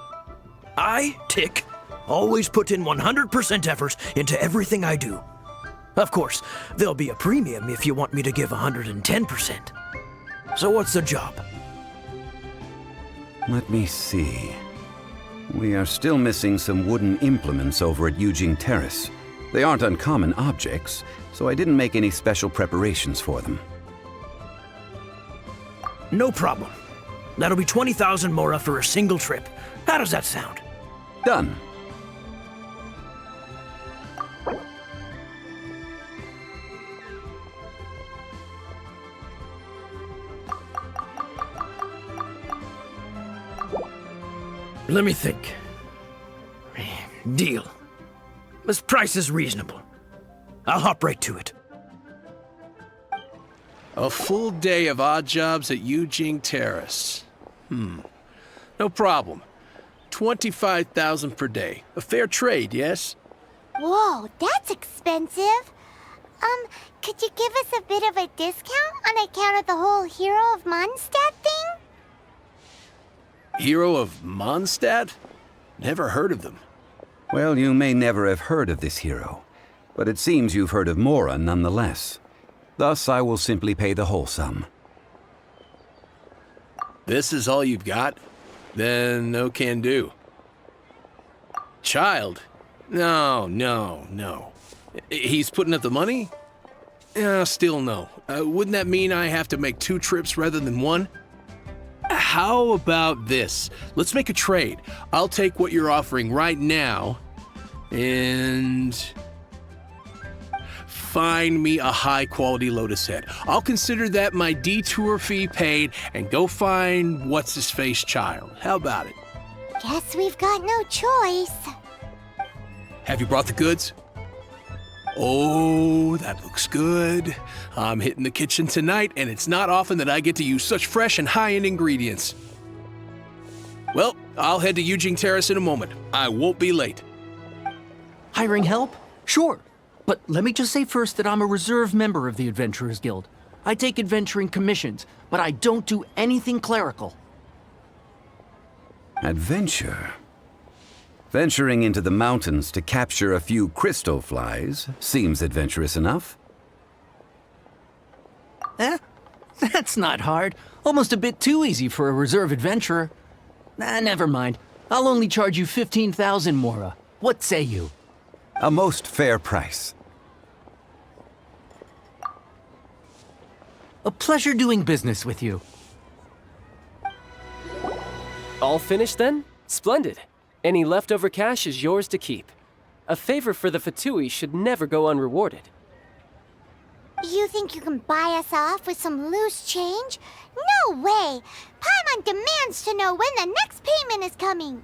I, Tick, always put in 100% effort into everything I do. Of course, there'll be a premium if you want me to give 110%. So what's the job? Let me see. We are still missing some wooden implements over at Yujing Terrace. They aren't uncommon objects, so I didn't make any special preparations for them. No problem. That'll be 20,000 mora for a single trip. How does that sound? Done. Let me think. Deal. This price is reasonable. I'll hop right to it. A full day of odd jobs at Yujing Terrace. No problem. 25,000 per day. A fair trade, yes? Whoa, that's expensive. Could you give us a bit of a discount on account of the whole Hero of Mondstadt thing? Hero of Mondstadt? Never heard of them. Well, you may never have heard of this hero, but it seems you've heard of Mora nonetheless. Thus, I will simply pay the whole sum. This is all you've got? Then no can do. Child? No. He's putting up the money? Still no. Wouldn't that mean I have to make 2 trips rather than 1? How about this? Let's make a trade. I'll take what you're offering right now and find me a high-quality Lotus head. I'll consider that my detour fee paid and go find what's-his-face child. How about it? Guess we've got no choice. Have you brought the goods? Oh, that looks good. I'm hitting the kitchen tonight, and it's not often that I get to use such fresh and high-end ingredients. Well, I'll head to Eugene Terrace in a moment. I won't be late. Hiring help? Sure. But let me just say first that I'm a reserve member of the Adventurers Guild. I take adventuring commissions, but I don't do anything clerical. Adventure? Venturing into the mountains to capture a few crystal flies seems adventurous enough. That's not hard. Almost a bit too easy for a reserve adventurer. Never mind. I'll only charge you 15,000 Mora. What say you? A most fair price. A pleasure doing business with you. All finished then? Splendid. Any leftover cash is yours to keep. A favor for the Fatui should never go unrewarded. You think you can buy us off with some loose change? No way! Paimon demands to know when the next payment is coming!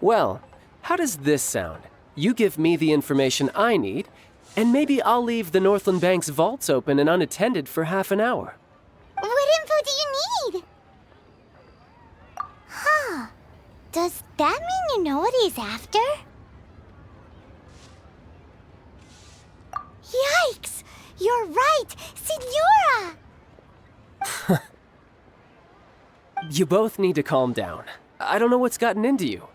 Well, how does this sound? You give me the information I need, and maybe I'll leave the Northland Bank's vaults open and unattended for half an hour. What info do you need? Huh. Does that mean you know what he's after? Yikes! You're right! Signora! You both need to calm down. I don't know what's gotten into you.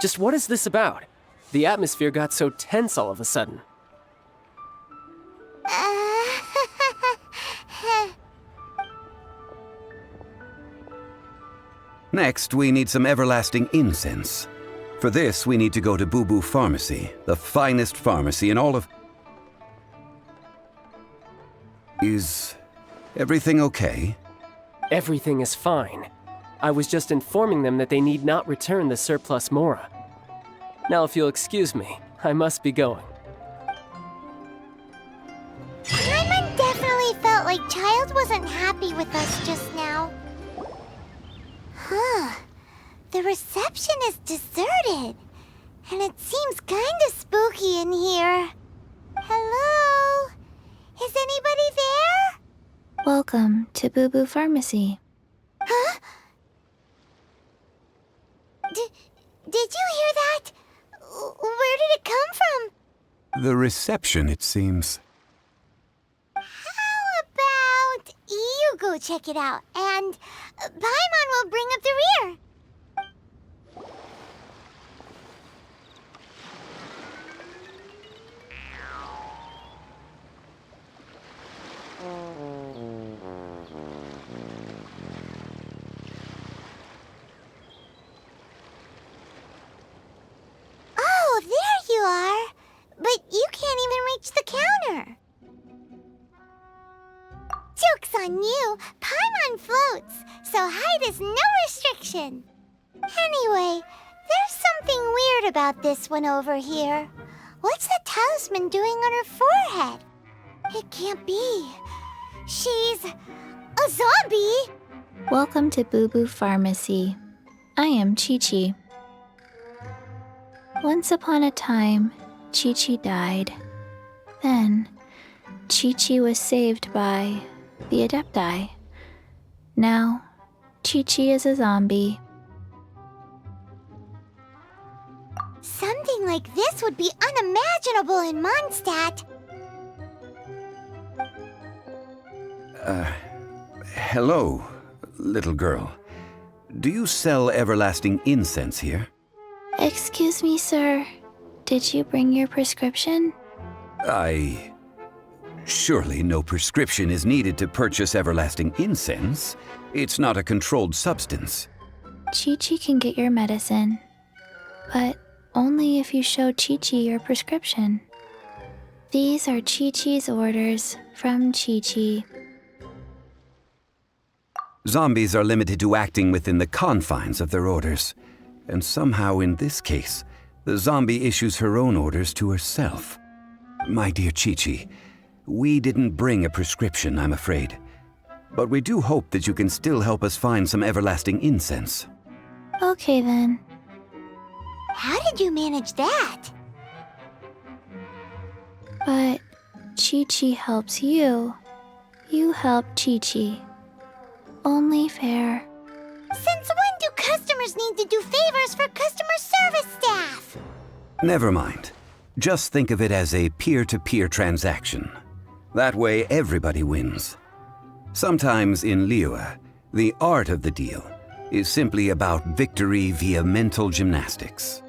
Just what is this about? The atmosphere got so tense all of a sudden. Next, we need some everlasting incense. For this, we need to go to Boo Boo Pharmacy, the finest pharmacy in all of... Is everything okay? Everything is fine. I was just informing them that they need not return the surplus Mora. Now, if you'll excuse me, I must be going. Paimon definitely felt like Child wasn't happy with us just now. Huh. The reception is deserted. And it seems kinda spooky in here. Hello? Is anybody there? Welcome to Boo Boo Pharmacy. Huh? Did you hear that? Where did it come from? The reception, it seems. How about you go check it out, and Paimon will bring up the rear. Oh, there you are. But you can't even reach the counter. Joke's on you. Paimon floats, so height is no restriction. Anyway, there's something weird about this one over here. What's the talisman doing on her forehead? It can't be. She's a zombie! Welcome to Boo Boo Pharmacy. I am Chi-Chi. Once upon a time, Chi-Chi died. Then, Chi-Chi was saved by the Adepti. Now, Chi-Chi is a zombie. Something like this would be unimaginable in Mondstadt. Hello, little girl. Do you sell everlasting incense here? Excuse me, sir. Did you bring your prescription? Surely no prescription is needed to purchase everlasting incense. It's not a controlled substance. Chi-Chi can get your medicine, but only if you show Chi-Chi your prescription. These are Chi-Chi's orders from Chi-Chi. Zombies are limited to acting within the confines of their orders. And somehow in this case, the zombie issues her own orders to herself. My dear Chi-Chi, we didn't bring a prescription, I'm afraid. But we do hope that you can still help us find some everlasting incense. Okay then. How did you manage that? But Chi-Chi helps you. You help Chi-Chi. Only fair. Since when do customers need to do favors for customer service staff? Never mind. Just think of it as a peer-to-peer transaction. That way everybody wins. Sometimes in Liyue, the art of the deal is simply about victory via mental gymnastics.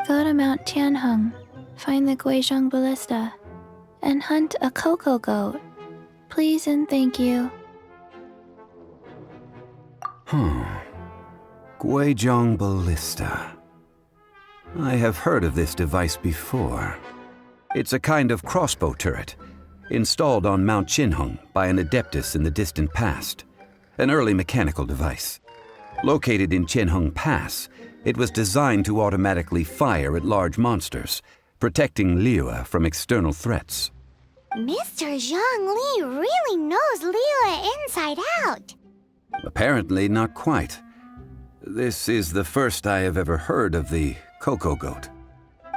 Go to Mount Tianheng, find the Guizhong Ballista, and hunt a cocoa goat. Please and thank you. Guizhong Ballista. I have heard of this device before. It's a kind of crossbow turret, installed on Mount Tianheng by an adeptus in the distant past. An early mechanical device. Located in Tianheng Pass, it was designed to automatically fire at large monsters, protecting Liyue from external threats. Mr. Zhongli really knows Liyue inside out. Apparently not quite. This is the first I have ever heard of the cocoa goat.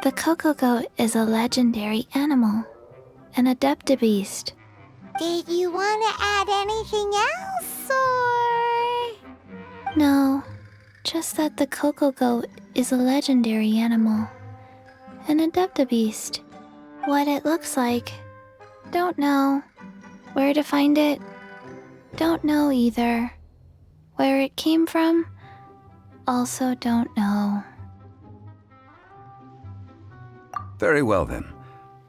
The cocoa goat is a legendary animal, an adeptabeast. Did you want to add anything else, or...? No, just that the cocoa goat is a legendary animal, an adeptabeast. What it looks like, don't know. Where to find it, don't know either. Where it came from, also don't know. Very well then.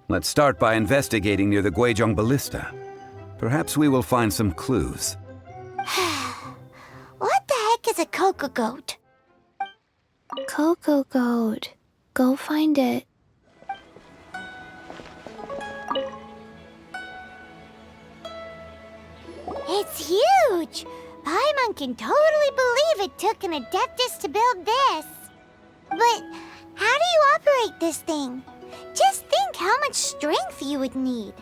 Let's start by investigating near the Guizhong Ballista. Perhaps we will find some clues. What the heck is a cocoa goat? Cocoa goat. Go find it. It's huge! Paimon can totally believe it took an adeptus to build this. But how do you operate this thing? Just think how much strength you would need.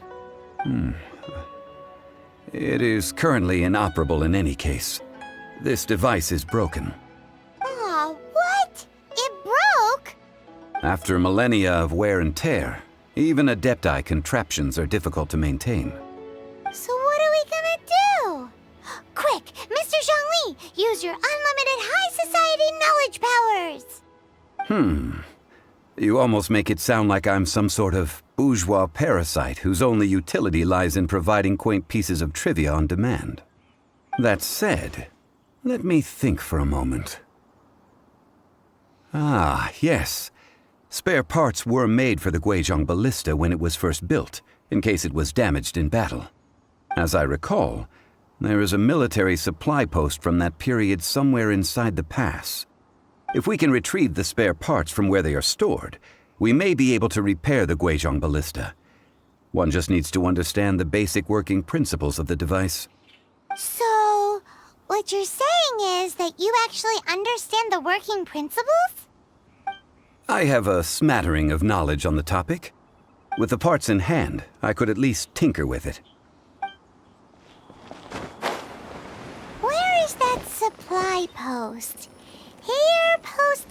It is currently inoperable in any case. This device is broken. Aw, what? It broke? After millennia of wear and tear, even adepti contraptions are difficult to maintain. So what are we gonna do? Quick, Mr. Zhongli, use your unlimited high society knowledge powers! You almost make it sound like I'm some sort of bourgeois parasite whose only utility lies in providing quaint pieces of trivia on demand. That said, let me think for a moment. Ah, yes. Spare parts were made for the Guizhong Ballista when it was first built, in case it was damaged in battle. As I recall, there is a military supply post from that period somewhere inside the pass. If we can retrieve the spare parts from where they are stored, we may be able to repair the Guizhong Ballista. One just needs to understand the basic working principles of the device. So, what you're saying is that you actually understand the working principles? I have a smattering of knowledge on the topic. With the parts in hand, I could at least tinker with it. Where is that supply post? Here, post...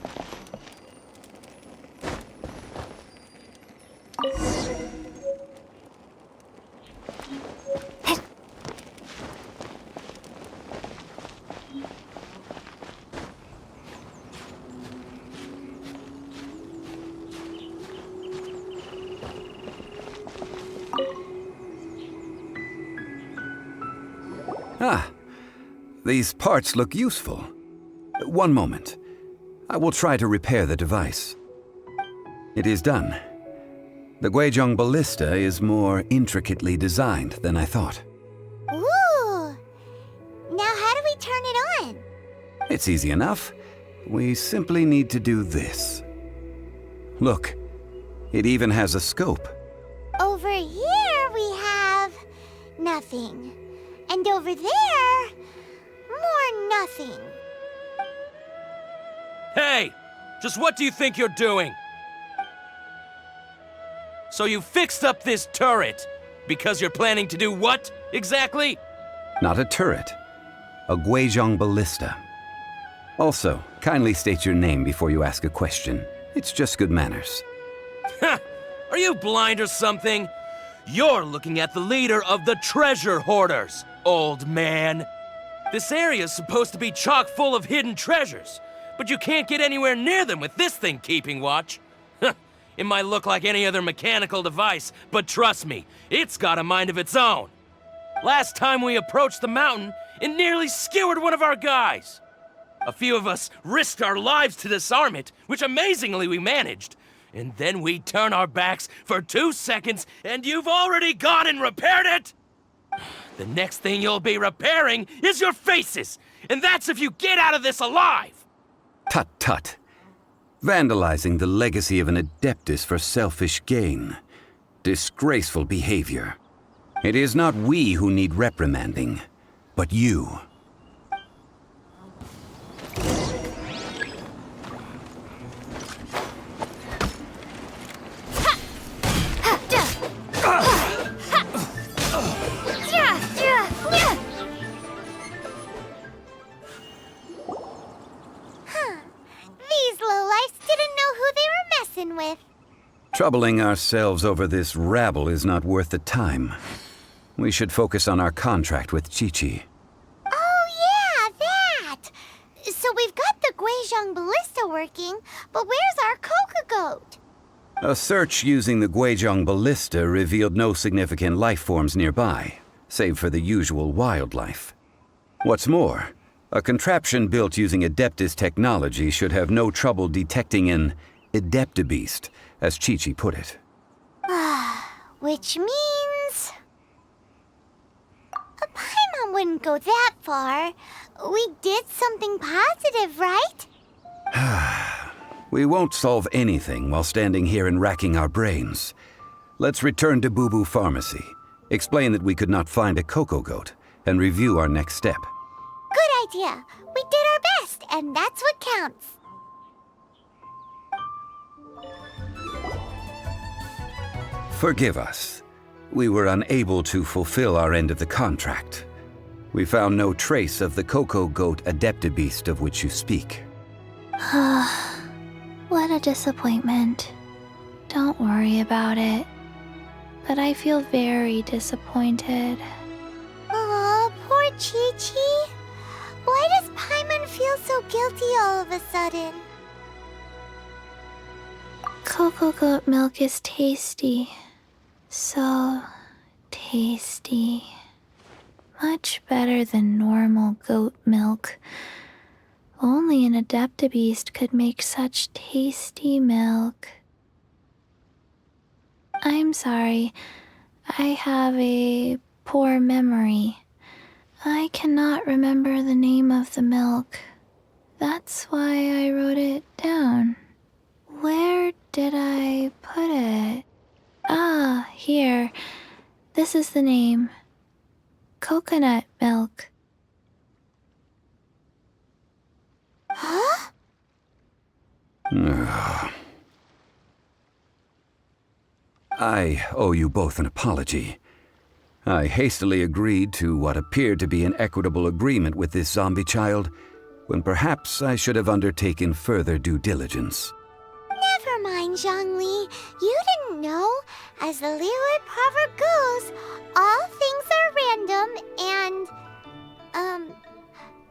Ah, these parts look useful. One moment. I will try to repair the device. It is done. The Guizhong Ballista is more intricately designed than I thought. Ooh! Now how do we turn it on? It's easy enough. We simply need to do this. Look, it even has a scope. Over here we have... nothing. And over there... more nothing. Hey! Just what do you think you're doing? So you fixed up this turret because you're planning to do what, exactly? Not a turret. A Guizhong Ballista. Also, kindly state your name before you ask a question. It's just good manners. Ha! Are you blind or something? You're looking at the leader of the treasure hoarders, old man. This area's supposed to be chock full of hidden treasures, but you can't get anywhere near them with this thing keeping watch. It might look like any other mechanical device, but trust me, it's got a mind of its own. Last time we approached the mountain, it nearly skewered one of our guys. A few of us risked our lives to disarm it, which amazingly we managed. And then we turn our backs for 2 seconds, and you've already gone and repaired it! The next thing you'll be repairing is your faces, and that's if you get out of this alive! Tut tut. Vandalizing the legacy of an Adeptus for selfish gain. Disgraceful behavior. It is not we who need reprimanding, but you. With. Troubling ourselves over this rabble is not worth the time. We should focus on our contract with Chi-Chi. Oh yeah, that! So we've got the Guizhong Ballista working, but where's our Coca Goat? A search using the Guizhong Ballista revealed no significant life forms nearby, save for the usual wildlife. What's more, a contraption built using Adeptus technology should have no trouble detecting an Adeptabeast, as Chi-Chi put it. Which means... Paimon wouldn't go that far. We did something positive, right? We won't solve anything while standing here and racking our brains. Let's return to Boo Boo Pharmacy, explain that we could not find a Coco Goat, and review our next step. Good idea. We did our best, and that's what counts. Forgive us. We were unable to fulfill our end of the contract. We found no trace of the Coco Goat Adeptabeast of which you speak. What a disappointment. Don't worry about it. But I feel very disappointed. Aw, poor Chi-Chi. Why does Paimon feel so guilty all of a sudden? Coco Goat milk is tasty. So tasty. Much better than normal goat milk. Only an Adeptabeast could make such tasty milk. I'm sorry. I have a poor memory. I cannot remember the name of the milk. That's why I wrote it down. Where did I put it? Ah, here. This is the name. Coconut milk. Huh? I owe you both an apology. I hastily agreed to what appeared to be an equitable agreement with this zombie child, when perhaps I should have undertaken further due diligence. Never mind, Zhongli. You didn't know. As the Liyue proverb goes, all things are random and...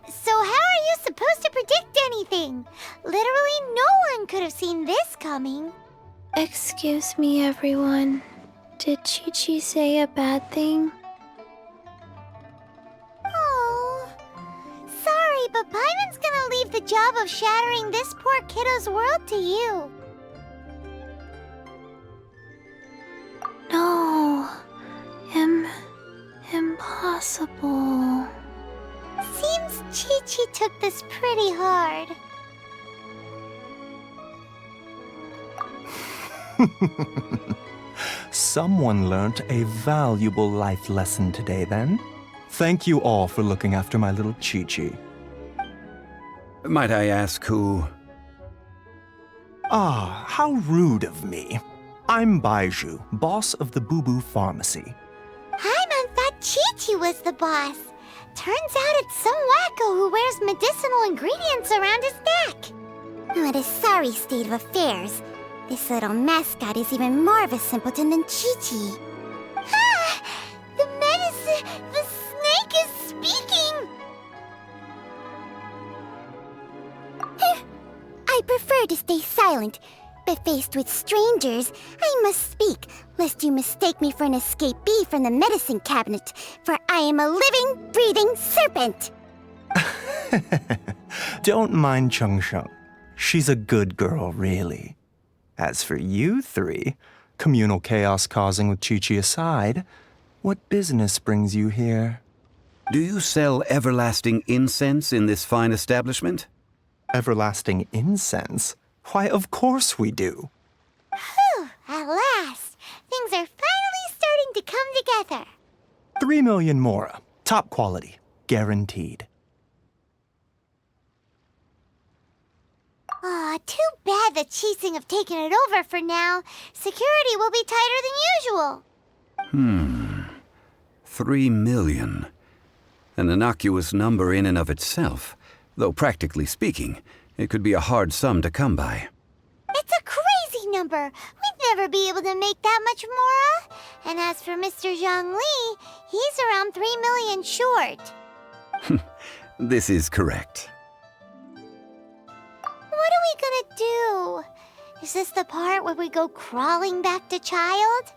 So how are you supposed to predict anything? Literally no one could have seen this coming. Excuse me, everyone. Did Chi-Chi say a bad thing? Oh, sorry, but Paimon's gonna leave the job of shattering this poor kiddo's world to you. No. Impossible. Seems Chi-Chi took this pretty hard. Someone learnt a valuable life lesson today, then. Thank you all for looking after my little Chi-Chi. Might I ask who? Ah, how rude of me. I'm Baiju, boss of the Boo Boo Pharmacy. Paimon thought Chi-Chi was the boss. Turns out it's some wacko who wears medicinal ingredients around his neck. What a sorry state of affairs. This little mascot is even more of a simpleton than Chi-Chi. prefer to stay silent. But faced with strangers, I must speak, lest you mistake me for an escapee from the medicine cabinet, for I am a living, breathing serpent! Don't mind Chung Sheng. She's a good girl, really. As for you three, communal chaos causing with Chi-Chi aside, what business brings you here? Do you sell everlasting incense in this fine establishment? Everlasting incense? Why, of course we do. Whew, at last! Things are finally starting to come together. 3 million mora. Top quality. Guaranteed. Aw, too bad the Qixing have taken it over for now. Security will be tighter than usual. 3 million. An innocuous number in and of itself, though practically speaking, it could be a hard sum to come by. It's a crazy number. We'd never be able to make that much mora. And as for Mr. Zhongli, he's around 3 million short. This is correct. What are we gonna do? Is this the part where we go crawling back to child?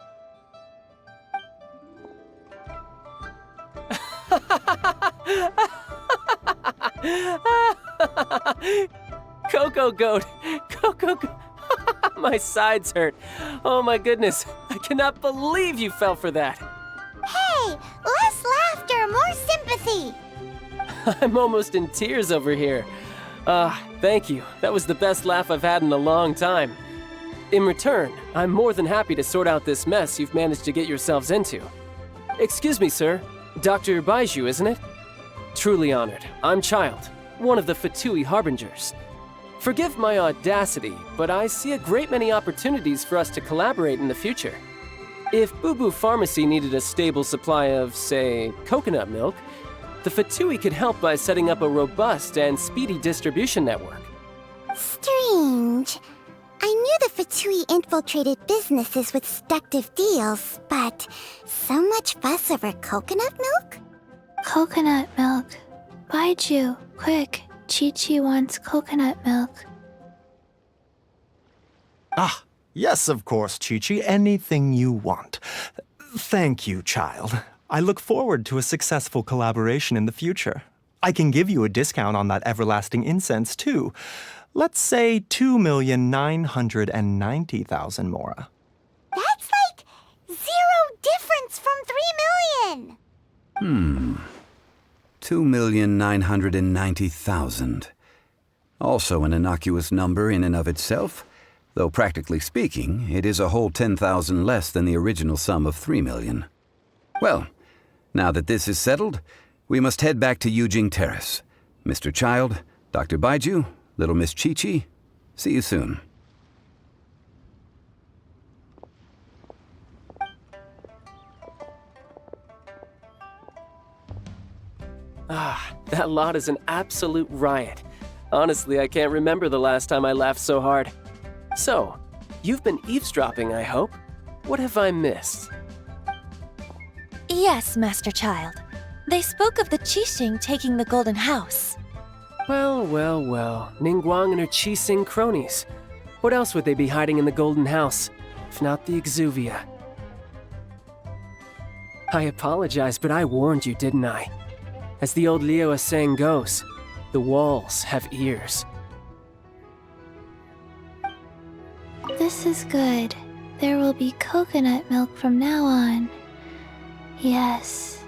Coco Goat! Coco Goat! My sides hurt. Oh my goodness. I cannot believe you fell for that. Hey, less laughter, more sympathy. I'm almost in tears over here. Thank you. That was the best laugh I've had in a long time. In return, I'm more than happy to sort out this mess you've managed to get yourselves into. Excuse me, sir. Dr. Baiju, isn't it? Truly honored. I'm Child, one of the Fatui Harbingers. Forgive my audacity, but I see a great many opportunities for us to collaborate in the future. If Boo Boo Pharmacy needed a stable supply of, say, coconut milk, the Fatui could help by setting up a robust and speedy distribution network. Strange. I knew the Fatui infiltrated businesses with seductive deals, but so much fuss over coconut milk? Coconut milk. Baiju, quick. Chi-Chi wants coconut milk. Ah, yes, of course, Chi-Chi. Anything you want. Thank you, child. I look forward to a successful collaboration in the future. I can give you a discount on that everlasting incense, too. Let's say 2,990,000 mora. That's like 0 difference from 3 million. 2,990,000. Also an innocuous number in and of itself, though practically speaking, it is a whole 10,000 less than the original sum of 3 million. Well, now that this is settled, we must head back to Yujing Terrace. Mr. Child, Dr. Baiju, Little Miss Chi-Chi, see you soon. That lot is an absolute riot. Honestly, I can't remember the last time I laughed so hard. So, you've been eavesdropping, I hope? What have I missed? Yes, Master Child. They spoke of the Qixing taking the Golden House. Well, Ningguang and her Qixing cronies. What else would they be hiding in the Golden House, if not the Exuvia? I apologize, but I warned you, didn't I? As the old Liyue saying goes, the walls have ears. This is good. There will be coconut milk from now on. Yes,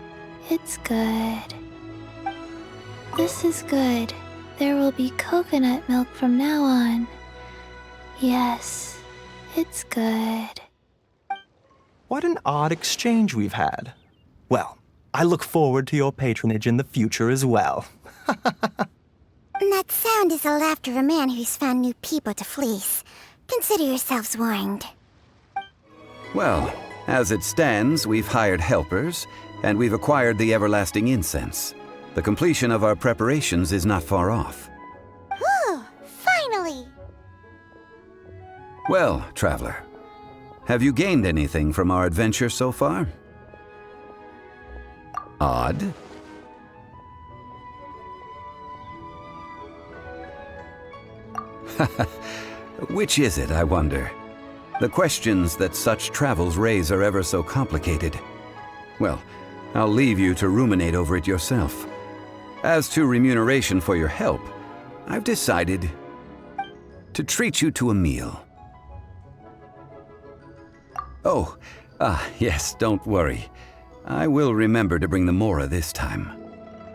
it's good. This is good. There will be coconut milk from now on. Yes, it's good. What an odd exchange we've had. Well, I look forward to your patronage in the future as well. That sound is the laughter of a man who's found new people to fleece. Consider yourselves warned. Well, as it stands, we've hired helpers, and we've acquired the everlasting incense. The completion of our preparations is not far off. Whew, finally! Well, Traveler, have you gained anything from our adventure so far? Odd. Which is it, I wonder? The questions that such travels raise are ever so complicated. Well, I'll leave you to ruminate over it yourself. As to remuneration for your help, I've decided to treat you to a meal. Oh, yes, don't worry. I will remember to bring the Mora this time.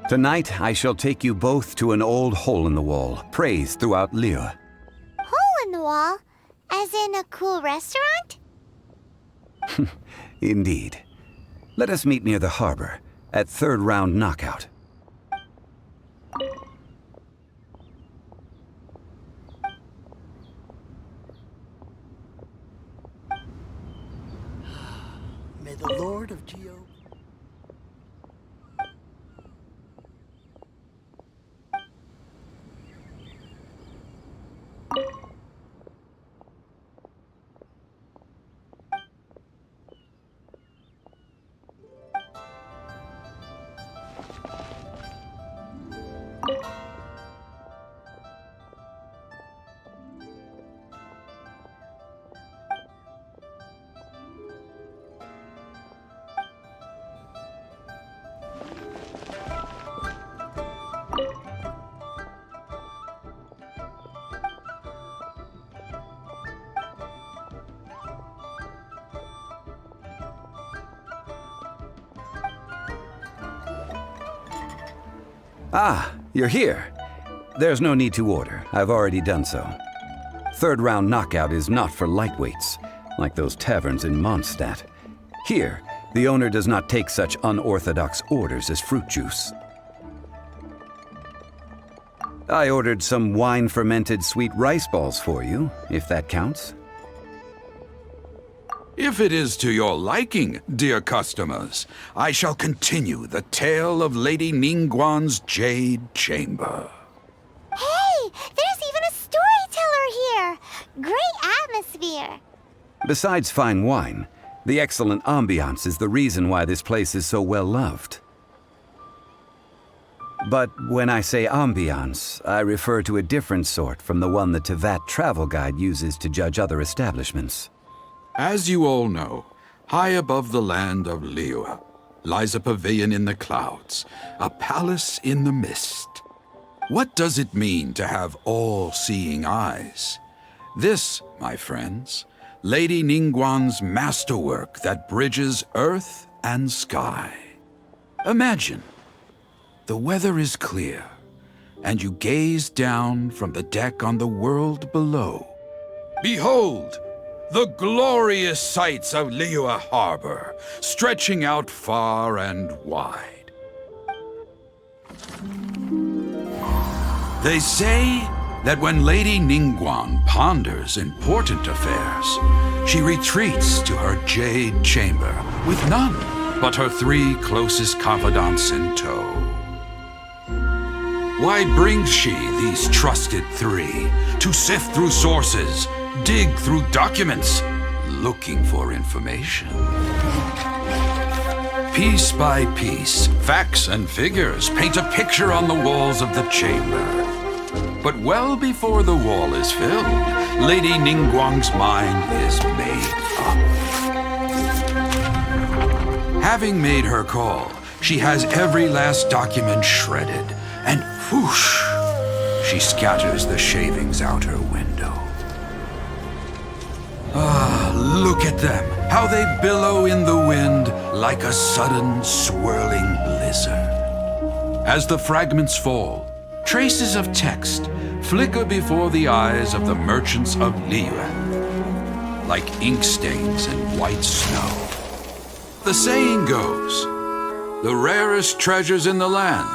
Tonight, I shall take you both to an old hole-in-the-wall, praised throughout Liyue. Hole in the wall? As in a cool restaurant? Indeed. Let us meet near the harbor, at third round knockout. May the Lord of Geo... Ah, you're here. There's no need to order. I've already done so. Third round knockout is not for lightweights, like those taverns in Mondstadt. Here, the owner does not take such unorthodox orders as fruit juice. I ordered some wine-fermented sweet rice balls for you, if that counts. If it is to your liking, dear customers, I shall continue the tale of Lady Ningguang's Jade Chamber. Hey, there's even a storyteller here! Great atmosphere! Besides fine wine, the excellent ambiance is the reason why this place is so well loved. But when I say ambiance, I refer to a different sort from the one the Teyvat travel guide uses to judge other establishments. As you all know, high above the land of Liyue lies a pavilion in the clouds, a palace in the mist. What does it mean to have all-seeing eyes? This, my friends, Lady Ningguang's masterwork that bridges earth and sky. Imagine, the weather is clear, and you gaze down from the deck on the world below. Behold! The glorious sights of Liyue Harbor, stretching out far and wide. They say that when Lady Ningguang ponders important affairs, she retreats to her jade chamber with none but her 3 closest confidants in tow. Why brings she these trusted 3 to sift through sources, dig through documents, looking for information? Piece by piece, facts and figures paint a picture on the walls of the chamber. But well before the wall is filled, Lady Ningguang's mind is made up. Having made her call, she has every last document shredded, and whoosh, she scatters the shavings out her window. Ah, look at them, how they billow in the wind like a sudden swirling blizzard. As the fragments fall, traces of text flicker before the eyes of the merchants of Liyue, like ink stains in white snow. The saying goes, the rarest treasures in the land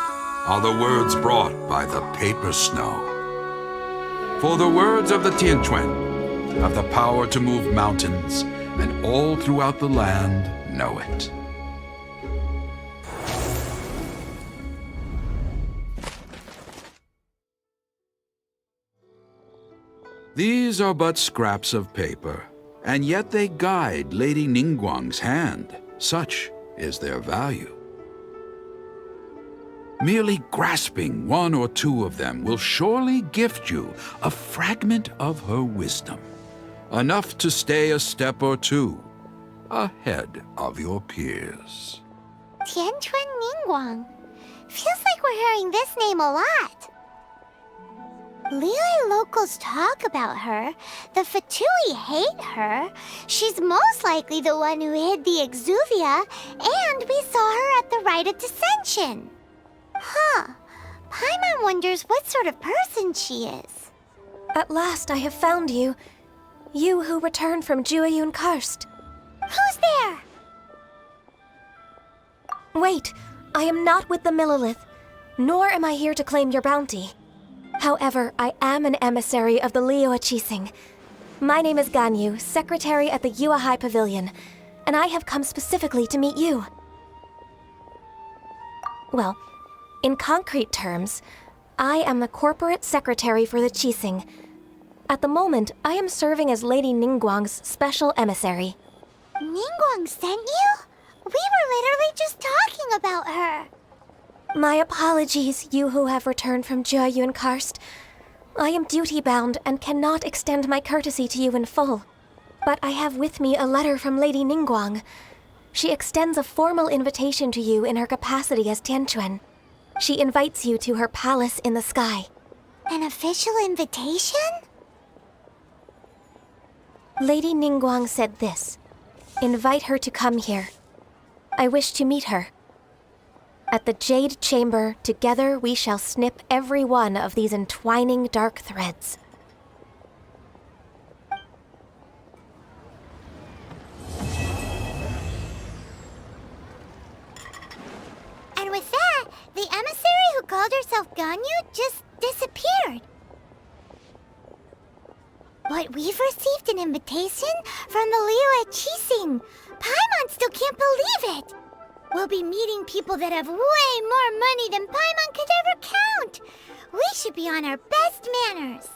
are the words brought by the paper snow. For the words of the Tianquan have the power to move mountains, and all throughout the land know it. These are but scraps of paper, and yet they guide Lady Ningguang's hand. Such is their value. Merely grasping one or two of them will surely gift you a fragment of her wisdom, enough to stay a step or two ahead of your peers. Tianquan Ningguang. Feels like we're hearing this name a lot. Liyue locals talk about her. The Fatui hate her. She's most likely the one who hid the Exuvia, and we saw her at the Rite of Dissension. Huh. Paimon wonders what sort of person she is. At last I have found you. You who returned from Jueyun Karst. Who's there? Wait, I am not with the Millelith, nor am I here to claim your bounty. However, I am an emissary of the Liyue Qixing. My name is Ganyu, secretary at the Yuehai Pavilion, and I have come specifically to meet you. Well, in concrete terms, I am the corporate secretary for the Qixing. At the moment, I am serving as Lady Ningguang's special emissary. Ningguang sent you? We were literally just talking about her. My apologies, you who have returned from Jueyun Karst. I am duty-bound and cannot extend my courtesy to you in full. But I have with me a letter from Lady Ningguang. She extends a formal invitation to you in her capacity as Tianquan. She invites you to her palace in the sky. An official invitation? Lady Ningguang said this. Invite her to come here. I wish to meet her. At the Jade Chamber, together we shall snip every one of these entwining dark threads. And with that, the emissary who called herself Ganyu just disappeared. But we've received an invitation from the Liyue Qixing. Paimon still can't believe it. We'll be meeting people that have way more money than Paimon could ever count. We should be on our best manners.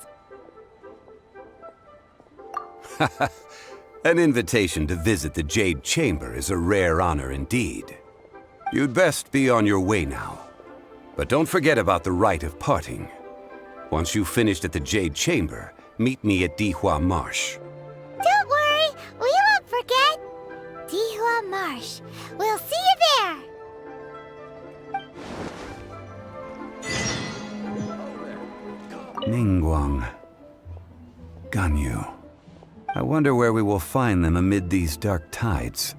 An invitation to visit the Jade Chamber is a rare honor indeed. You'd best be on your way now. But don't forget about the rite of parting. Once you've finished at the Jade Chamber, meet me at Dihua Marsh. Don't worry, we won't forget. Dihua Marsh. We'll see you there. Ningguang. Ganyu. I wonder where we will find them amid these dark tides.